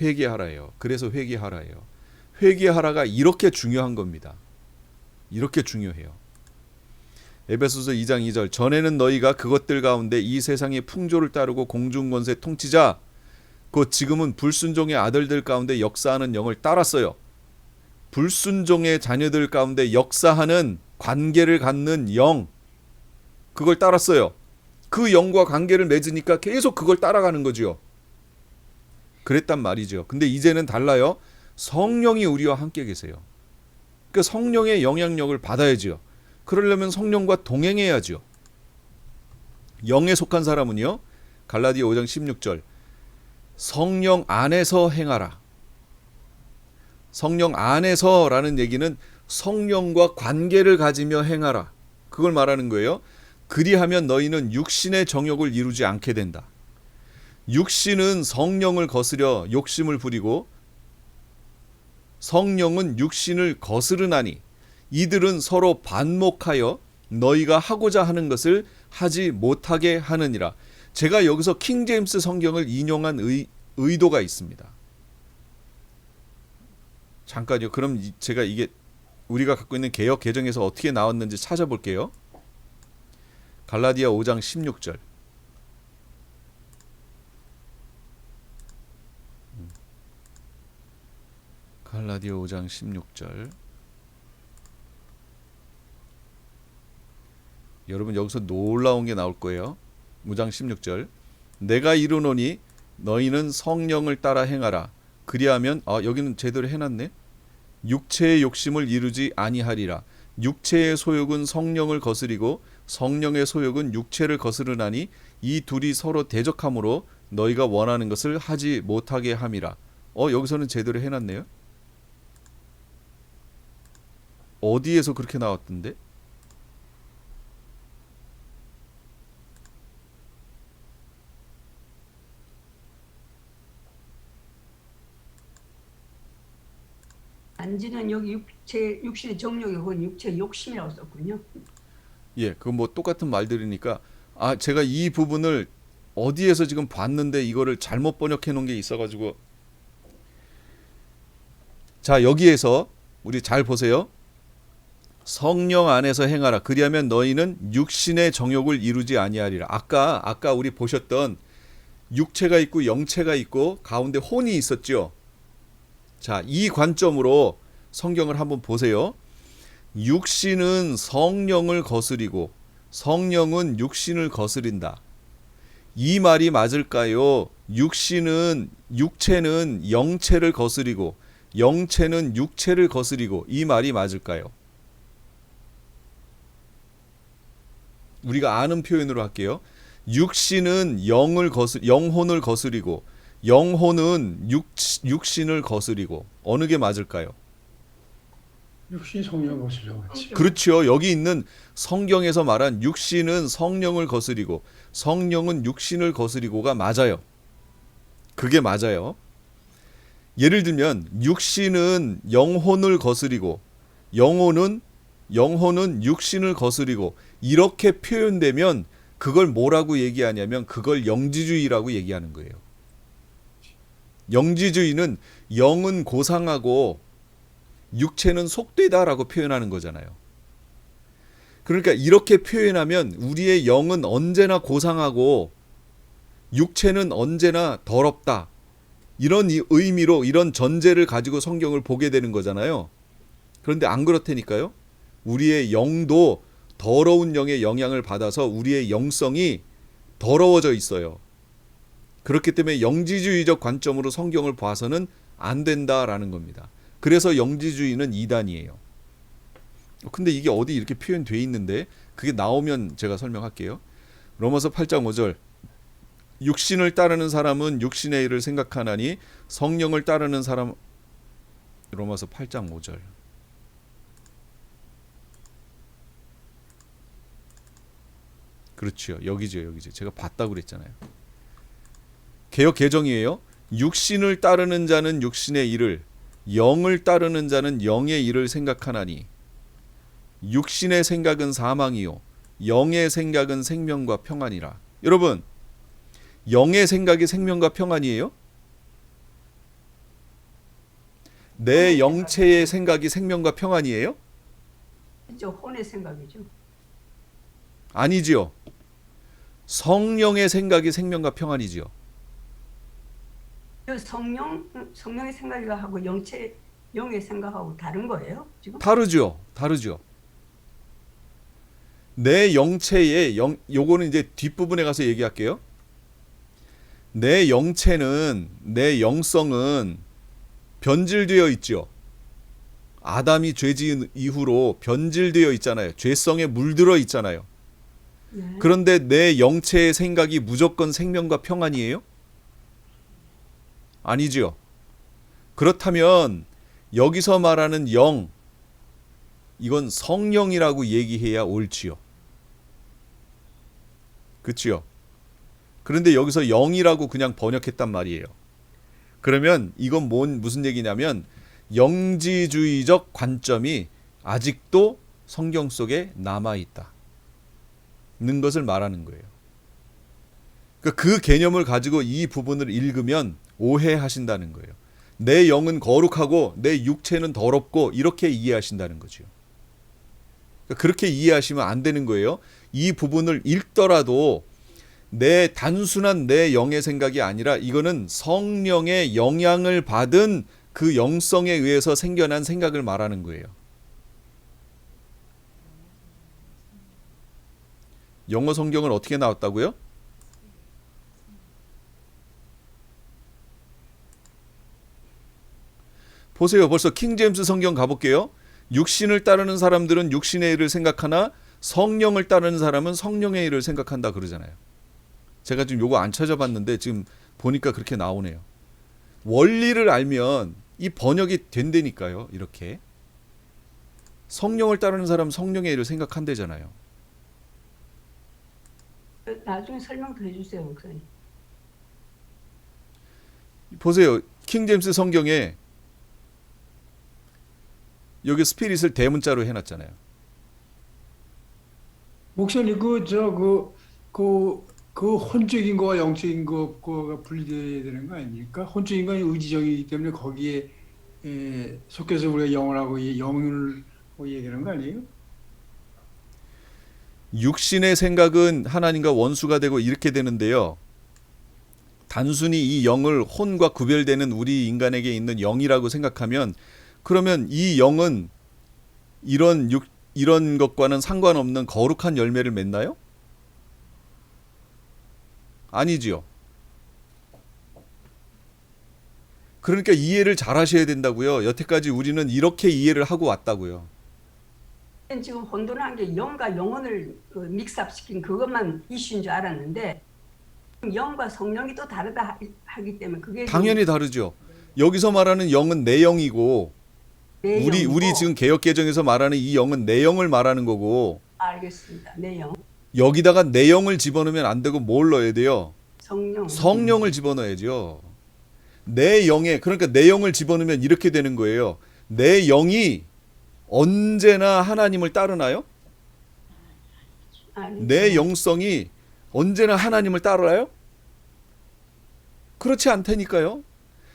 회개하라예요. 그래서 회개하라예요. 회개하라가 이렇게 중요한 겁니다. 이렇게 중요해요. 에베소서 2장 2절 전에는 너희가 그것들 가운데 이 세상의 풍조를 따르고 공중권세 통치자 곧 지금은 불순종의 아들들 가운데 역사하는 영을 따랐어요. 불순종의 자녀들 가운데 역사하는 관계를 갖는 영 그걸 따랐어요. 그 영과 관계를 맺으니까 계속 그걸 따라가는 거지요. 그랬단 말이죠. 근데 이제는 달라요. 성령이 우리와 함께 계세요. 그러니까 성령의 영향력을 받아야죠. 그러려면 성령과 동행해야죠. 영에 속한 사람은요. 갈라디아 5장 16절 성령 안에서 행하라. 성령 안에서라는 얘기는 성령과 관계를 가지며 행하라. 그걸 말하는 거예요. 그리하면 너희는 육신의 정욕을 이루지 않게 된다. 육신은 성령을 거스려 욕심을 부리고 성령은 육신을 거스르나니 이들은 서로 반목하여 너희가 하고자 하는 것을 하지 못하게 하느니라. 제가 여기서 킹제임스 성경을 인용한 의도가 있습니다. 잠깐요. 그럼 제가 이게 우리가 갖고 있는 개역 개정에서 어떻게 나왔는지 찾아볼게요. 갈라디아 5장 16절 갈라디아 5장 16절 여러분 여기서 놀라운 게 나올 거예요. 5장 16절 내가 이르노니 너희는 성령을 따라 행하라. 그리하면 여기는 제대로 해놨네. 육체의 욕심을 이루지 아니하리라. 육체의 소욕은 성령을 거스리고 성령의 소욕은 육체를 거스르나니 이 둘이 서로 대적하므로 너희가 원하는 것을 하지 못하게 함이라. 여기서는 제대로 해놨네요. 어디에서 그렇게 나왔던데? 안지는 여기 육신의 정욕이 그건 육체의 욕심이라고 썼군요. 예, 그 뭐 똑같은 말들이니까 제가 이 부분을 어디에서 지금 봤는데 이거를 잘못 번역해 놓은 게 있어가지고 자 여기에서 우리 잘 보세요. 성령 안에서 행하라. 그리하면 너희는 육신의 정욕을 이루지 아니하리라. 아까 우리 보셨던 육체가 있고 영체가 있고 가운데 혼이 있었죠. 자, 이 관점으로 성경을 한번 보세요. 육신은 성령을 거스리고 성령은 육신을 거스린다. 이 말이 맞을까요? 육체는 영체를 거스리고 영체는 육체를 거스리고 이 말이 맞을까요? 우리가 아는 표현으로 할게요. 육신은 영혼을 거스리고 영혼은 육신을 거스리고 어느 게 맞을까요? 육신이 성령 거슬려고 했지. 그렇죠. 여기 있는 성경에서 말한 육신은 성령을 거스리고 성령은 육신을 거스리고가 맞아요. 그게 맞아요. 예를 들면 육신은 영혼을 거스리고 영혼은 육신을 거스리고 이렇게 표현되면 그걸 뭐라고 얘기하냐면 그걸 영지주의라고 얘기하는 거예요. 영지주의는 영은 고상하고 육체는 속되다라고 표현하는 거잖아요. 그러니까 이렇게 표현하면 우리의 영은 언제나 고상하고 육체는 언제나 더럽다. 이런 의미로 이런 전제를 가지고 성경을 보게 되는 거잖아요. 그런데 안 그렇다니까요. 우리의 영도 더러운 영의 영향을 받아서 우리의 영성이 더러워져 있어요. 그렇기 때문에 영지주의적 관점으로 성경을 봐서는 안 된다라는 겁니다. 그래서 영지주의는 이단이에요. 근데 이게 어디 이렇게 표현되어 있는데 그게 나오면 제가 설명할게요. 로마서 8장 5절 육신을 따르는 사람은 육신의 일을 생각하나니 성령을 따르는 사람 로마서 8장 5절 그렇죠. 여기죠. 제가 봤다고 그랬잖아요. 개역 개정이에요. 육신을 따르는 자는 육신의 일을 영을 따르는 자는 영의 일을 생각하나니 육신의 생각은 사망이요 영의 생각은 생명과 평안이라. 여러분 영의 생각이 생명과 평안이에요? 내 영체의 생각이 생명과 평안이에요? 그죠? 혼의 생각이죠. 아니지요. 성령의 생각이 생명과 평안이지요. 그 성령의 생각하고 영의 생각하고 다른 거예요? 지금? 다르죠. 내 영체의 요거는 이제 뒷부분에 가서 얘기할게요. 내 영체는 내 영성은 변질되어 있죠. 아담이 죄 지은 이후로 변질되어 있잖아요. 죄성에 물들어 있잖아요. 네. 그런데 내 영체의 생각이 무조건 생명과 평안이에요? 아니지요. 그렇다면 여기서 말하는 영 이건 성령이라고 얘기해야 옳지요. 그치요? 그런데 여기서 영이라고 그냥 번역했단 말이에요. 그러면 이건 무슨 얘기냐면 영지주의적 관점이 아직도 성경 속에 남아있다. 는 것을 말하는 거예요. 그러니까 그 개념을 가지고 이 부분을 읽으면 오해하신다는 거예요. 내 영은 거룩하고 내 육체는 더럽고 이렇게 이해하신다는 거죠. 그러니까 그렇게 이해하시면 안 되는 거예요. 이 부분을 읽더라도 단순한 내 영의 생각이 아니라 이거는 성령의 영향을 받은 그 영성에 의해서 생겨난 생각을 말하는 거예요. 영어 성경은 어떻게 나왔다고요? 보세요. 벌써 킹제임스 성경 가볼게요. 육신을 따르는 사람들은 육신의 일을 생각하나 성령을 따르는 사람은 성령의 일을 생각한다 그러잖아요. 제가 지금 요거 안 찾아봤는데 지금 보니까 그렇게 나오네요. 원리를 알면 이 번역이 된다니까요. 이렇게 성령을 따르는 사람은 성령의 일을 생각한대잖아요. 나중에 설명 더 해주세요, 목사님. 보세요. 킹제임스 성경에 여기 스피릿을 대문자로 해놨잖아요. 목사님 그 혼적인 거와 영적인 거가 분리돼야 되는 거 아닙니까? 혼적인 건 의지적이기 때문에 거기에 속해서 우리가 영을 얘기하는 거 아니에요? 육신의 생각은 하나님과 원수가 되고 이렇게 되는데요. 단순히 이 영을 혼과 구별되는 우리 인간에게 있는 영이라고 생각하면 그러면 이 영은 이런 것과는 상관없는 거룩한 열매를 맺나요? 아니지요. 그러니까 이해를 잘 하셔야 된다고요. 여태까지 우리는 이렇게 이해를 하고 왔다고요. 지금 혼돈한 게 영과 영혼을 믹스업시킨 그것만 이슈인 줄 알았는데 영과 성령이 또 다르다 하기 때문에 그게 당연히 다르죠. 여기서 말하는 영은 내 영이고 내 우리 영이고. 지금 개역 개정에서 말하는 이 영은 내 영을 말하는 거고 알겠습니다. 내 영, 여기다가 내 영을 집어넣으면 안 되고 뭘 넣어야 돼요? 성령. 성령을 집어넣어야죠. 내 영에 그러니까 내 영을 집어넣으면 이렇게 되는 거예요. 내 영이 언제나 하나님을 따르나요? 아니, 내 영성이 언제나 하나님을 따라요? 그렇지 않다니까요.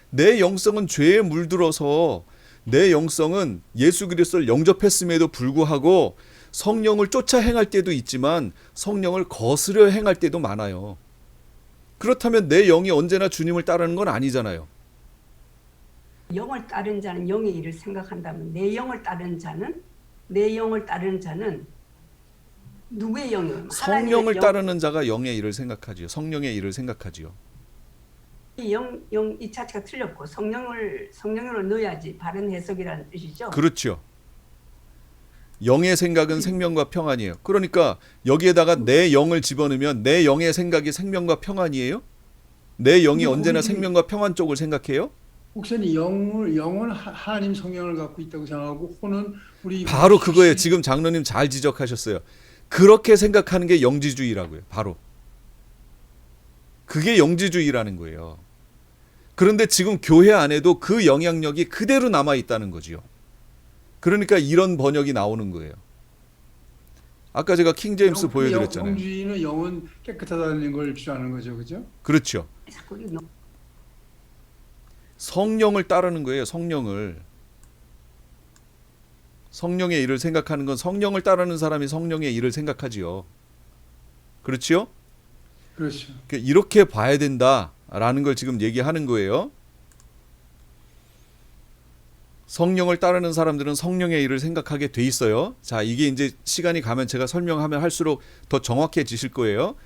내 영성은 죄에 물들어서 내 영성은 예수 그리스도를 영접했음에도 불구하고 성령을 쫓아 행할 때도 있지만 성령을 거스려 행할 때도 많아요. 그렇다면 내 영이 언제나 주님을 따르는 건 아니잖아요. 영을 따른 자는 영의 일을 생각한다면 내 영을 따른 자는 누구의 영이에요? 성령을 따르는 자가 영의 일을 생각하지요. 성령의 일을 생각하지요. 이 자체가 틀렸고 성령으로 넣어야지 바른 해석이라는 뜻이죠. 그렇죠. 영의 생각은 생명과 평안이에요. 그러니까 여기에다가 내 영을 집어넣으면 내 영의 생각이 생명과 평안이에요? 내 영이 언제나 생명과 평안 쪽을 생각해요? 목사님 영은 하나님 성령을 갖고 있다고 생각하고 혼은 우리 바로 그거예요. 지금 장로님 잘 지적하셨어요. 그렇게 생각하는 게 영지주의라고요. 바로. 그게 영지주의라는 거예요. 그런데 지금 교회 안에도 그 영향력이 그대로 남아 있다는 거지요. 그러니까 이런 번역이 나오는 거예요. 아까 제가 킹제임스 보여드렸잖아요. 영주의는 영은 깨끗하다는 걸 주장하는 거죠, 그죠? 그렇죠. 자꾸 성령을 따르는 거예요. 성령을. 성령의 일을 생각하는 건 성령을 따르는 사람이 성령의 일을 생각하지요. 그렇지요? 그렇죠. 이렇게 봐야 된다라는 걸 지금 얘기하는 거예요. 성령을 따르는 사람들은 성령의 일을 생각하게 돼 있어요. 자, 이게 이제 시간이 가면 제가 설명하면 할수록 더 정확해지실 거예요.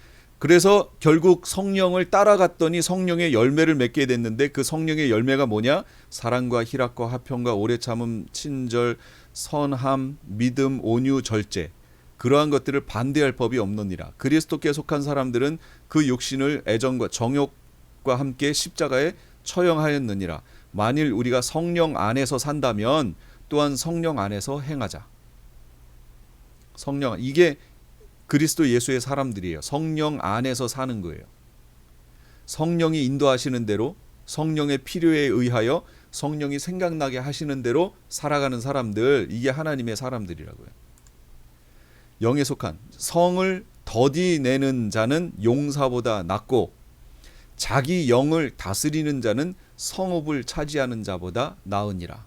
그래서 결국 성령을 따라갔더니 성령의 열매를 맺게 됐는데 그 성령의 열매가 뭐냐? 사랑과 희락과 화평과 오래 참음, 친절, 선함, 믿음, 온유, 절제. 그러한 것들을 반대할 법이 없느니라. 그리스도께 속한 사람들은 그 육신을 애정과 정욕과 함께 십자가에 처형하였느니라. 만일 우리가 성령 안에서 산다면 또한 성령 안에서 행하자. 성령, 이게 그리스도 예수의 사람들이에요. 성령 안에서 사는 거예요. 성령이 인도하시는 대로 성령의 필요에 의하여 성령이 생각나게 하시는 대로 살아가는 사람들, 이게 하나님의 사람들이라고요. 영에 속한 성을 더디내는 자는 용사보다 낫고 자기 영을 다스리는 자는 성읍을 차지하는 자보다 나으니라.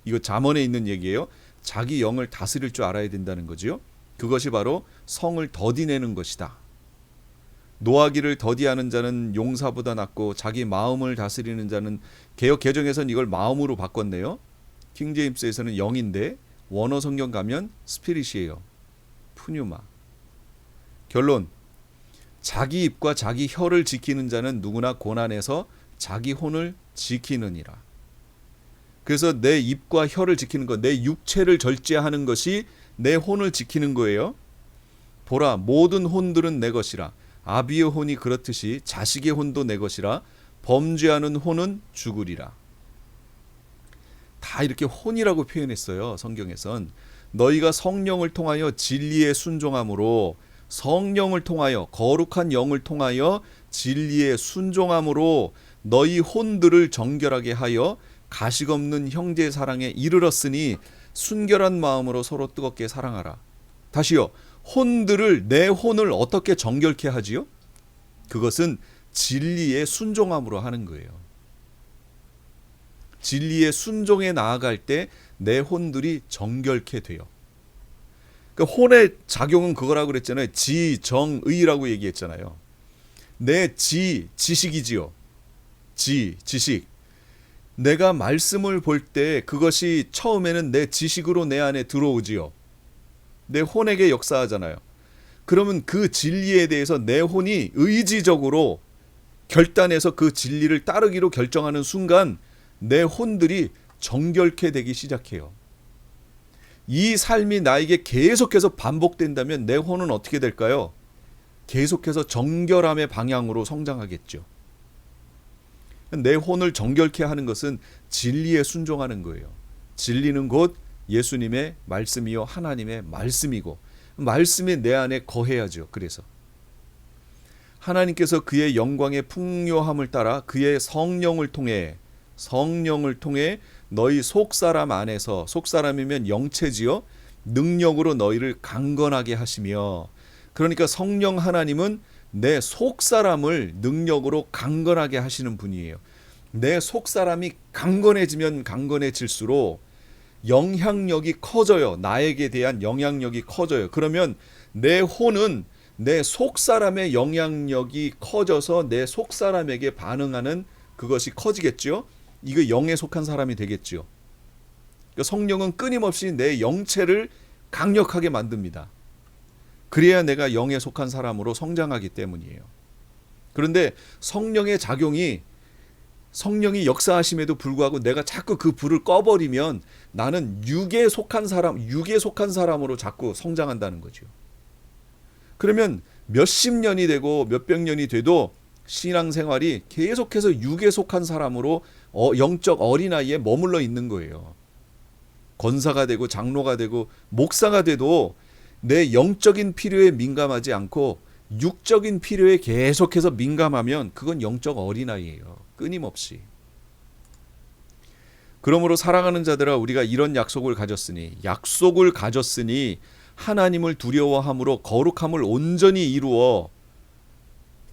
이거 잠언에 있는 얘기예요. 자기 영을 다스릴 줄 알아야 된다는 거지요. 그것이 바로 성을 더디내는 것이다. 노하기를 더디하는 자는 용사보다 낫고 자기 마음을 다스리는 자는 개역 개정에서는 이걸 마음으로 바꿨네요. 킹제임스에서는 영인데 원어 성경 가면 스피릿이에요. 푸뉴마. 결론. 자기 입과 자기 혀를 지키는 자는 누구나 고난에서 자기 혼을 지키느니라. 그래서 내 입과 혀를 지키는 것, 내 육체를 절제하는 것이 내 혼을 지키는 거예요. 보라, 모든 혼들은 내 것이라. 아비의 혼이 그렇듯이 자식의 혼도 내 것이라. 범죄하는 혼은 죽으리라. 다 이렇게 혼이라고 표현했어요. 성경에선. 너희가 성령을 통하여 진리에 순종함으로, 성령을 통하여, 거룩한 영을 통하여 진리에 순종함으로 너희 혼들을 정결하게 하여 가식 없는 형제 사랑에 이르렀으니 순결한 마음으로 서로 뜨겁게 사랑하라. 다시요. 혼들을, 내 혼을 어떻게 정결케 하지요? 그것은 진리에 순종함으로 하는 거예요. 진리에 순종해 나아갈 때 내 혼들이 정결케 돼요. 그러니까 혼의 작용은 그거라고 그랬잖아요. 지정의라고 얘기했잖아요. 내 지식이지요. 지식. 내가 말씀을 볼 때 그것이 처음에는 내 지식으로 내 안에 들어오지요. 내 혼에게 역사하잖아요. 그러면 그 진리에 대해서 내 혼이 의지적으로 결단해서 그 진리를 따르기로 결정하는 순간 내 혼들이 정결케 되기 시작해요. 이 삶이 나에게 계속해서 반복된다면 내 혼은 어떻게 될까요? 계속해서 정결함의 방향으로 성장하겠죠. 내 혼을 정결케 하는 것은 진리에 순종하는 거예요. 진리는 곧 예수님의 말씀이요 하나님의 말씀이고 말씀이 내 안에 거해야죠. 그래서 하나님께서 그의 영광의 풍요함을 따라 그의 성령을 통해 너희 속사람 안에서, 속사람이면 영체지요, 능력으로 너희를 강건하게 하시며, 그러니까 성령 하나님은 내 속사람을 능력으로 강건하게 하시는 분이에요. 내 속사람이 강건해지면 강건해질수록 영향력이 커져요. 나에게 대한 영향력이 커져요. 그러면 내 혼은 내 속사람의 영향력이 커져서 내 속사람에게 반응하는 그것이 커지겠죠. 이거 영에 속한 사람이 되겠죠. 그러니까 성령은 끊임없이 내 영체를 강력하게 만듭니다. 그래야 내가 영에 속한 사람으로 성장하기 때문이에요. 그런데 성령의 작용이, 성령이 역사하심에도 불구하고 내가 자꾸 그 불을 꺼버리면 나는 육에 속한 사람으로 자꾸 성장한다는 거죠. 그러면 몇십 년이 되고 몇백 년이 돼도 신앙생활이 계속해서 육에 속한 사람으로 영적 어린아이에 머물러 있는 거예요. 권사가 되고 장로가 되고 목사가 돼도 내 영적인 필요에 민감하지 않고 육적인 필요에 계속해서 민감하면 그건 영적 어린아이예요. 끊임없이. 그러므로 사랑하는 자들아, 우리가 이런 약속을 가졌으니 하나님을 두려워함으로 거룩함을 온전히 이루어,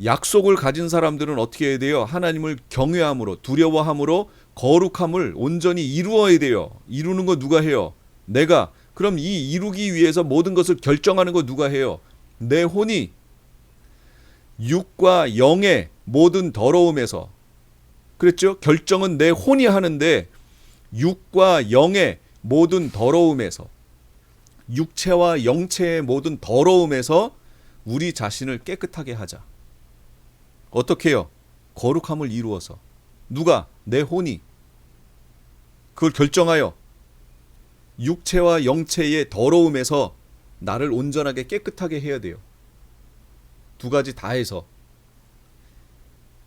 약속을 가진 사람들은 어떻게 해야 돼요? 하나님을 경외함으로, 두려워함으로 거룩함을 온전히 이루어야 돼요. 이루는 거 누가 해요? 내가. 그럼 이 이루기 위해서 모든 것을 결정하는 거 누가 해요? 내 혼이. 육과 영의 모든 더러움에서, 그랬죠? 결정은 내 혼이 하는데 육과 영의 모든 더러움에서, 육체와 영체의 모든 더러움에서 우리 자신을 깨끗하게 하자. 어떻게 해요? 거룩함을 이루어서. 누가? 내 혼이. 그걸 결정하여 육체와 영체의 더러움에서 나를 온전하게 깨끗하게 해야 돼요. 두 가지 다 해서.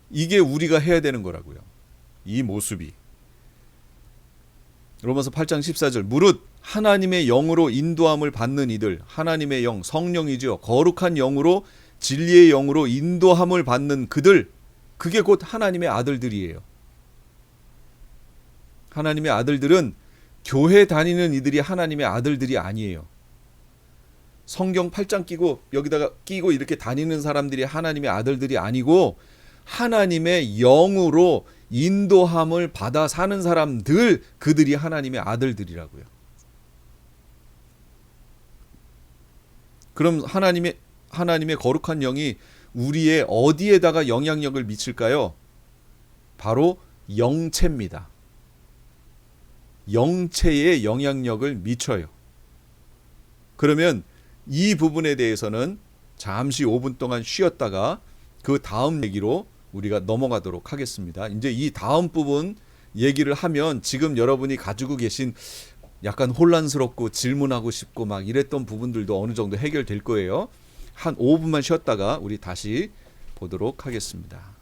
이게 우리가 해야 되는 거라고요. 이 모습이. 로마서 8장 14절, 무릇 하나님의 영으로 인도함을 받는 이들, 하나님의 영, 성령이죠. 거룩한 영으로, 진리의 영으로 인도함을 받는 그들, 그게 곧 하나님의 아들들이에요. 하나님의 아들들은 교회 다니는 이들이 하나님의 아들들이 아니에요. 성경 8장 끼고 여기다가 끼고 이렇게 다니는 사람들이 하나님의 아들들이 아니고 하나님의 영으로 인도함을 받아 사는 사람들, 그들이 하나님의 아들들이라고요. 그럼 하나님의 거룩한 영이 우리의 어디에다가 영향력을 미칠까요? 바로 영체입니다. 영체에 영향력을 미쳐요. 그러면 이 부분에 대해서는 잠시 5분 동안 쉬었다가 그 다음 얘기로 우리가 넘어가도록 하겠습니다. 이제 이 다음 부분 얘기를 하면 지금 여러분이 가지고 계신 약간 혼란스럽고 질문하고 싶고 막 이랬던 부분들도 어느 정도 해결될 거예요. 한 5분만 쉬었다가 우리 다시 보도록 하겠습니다.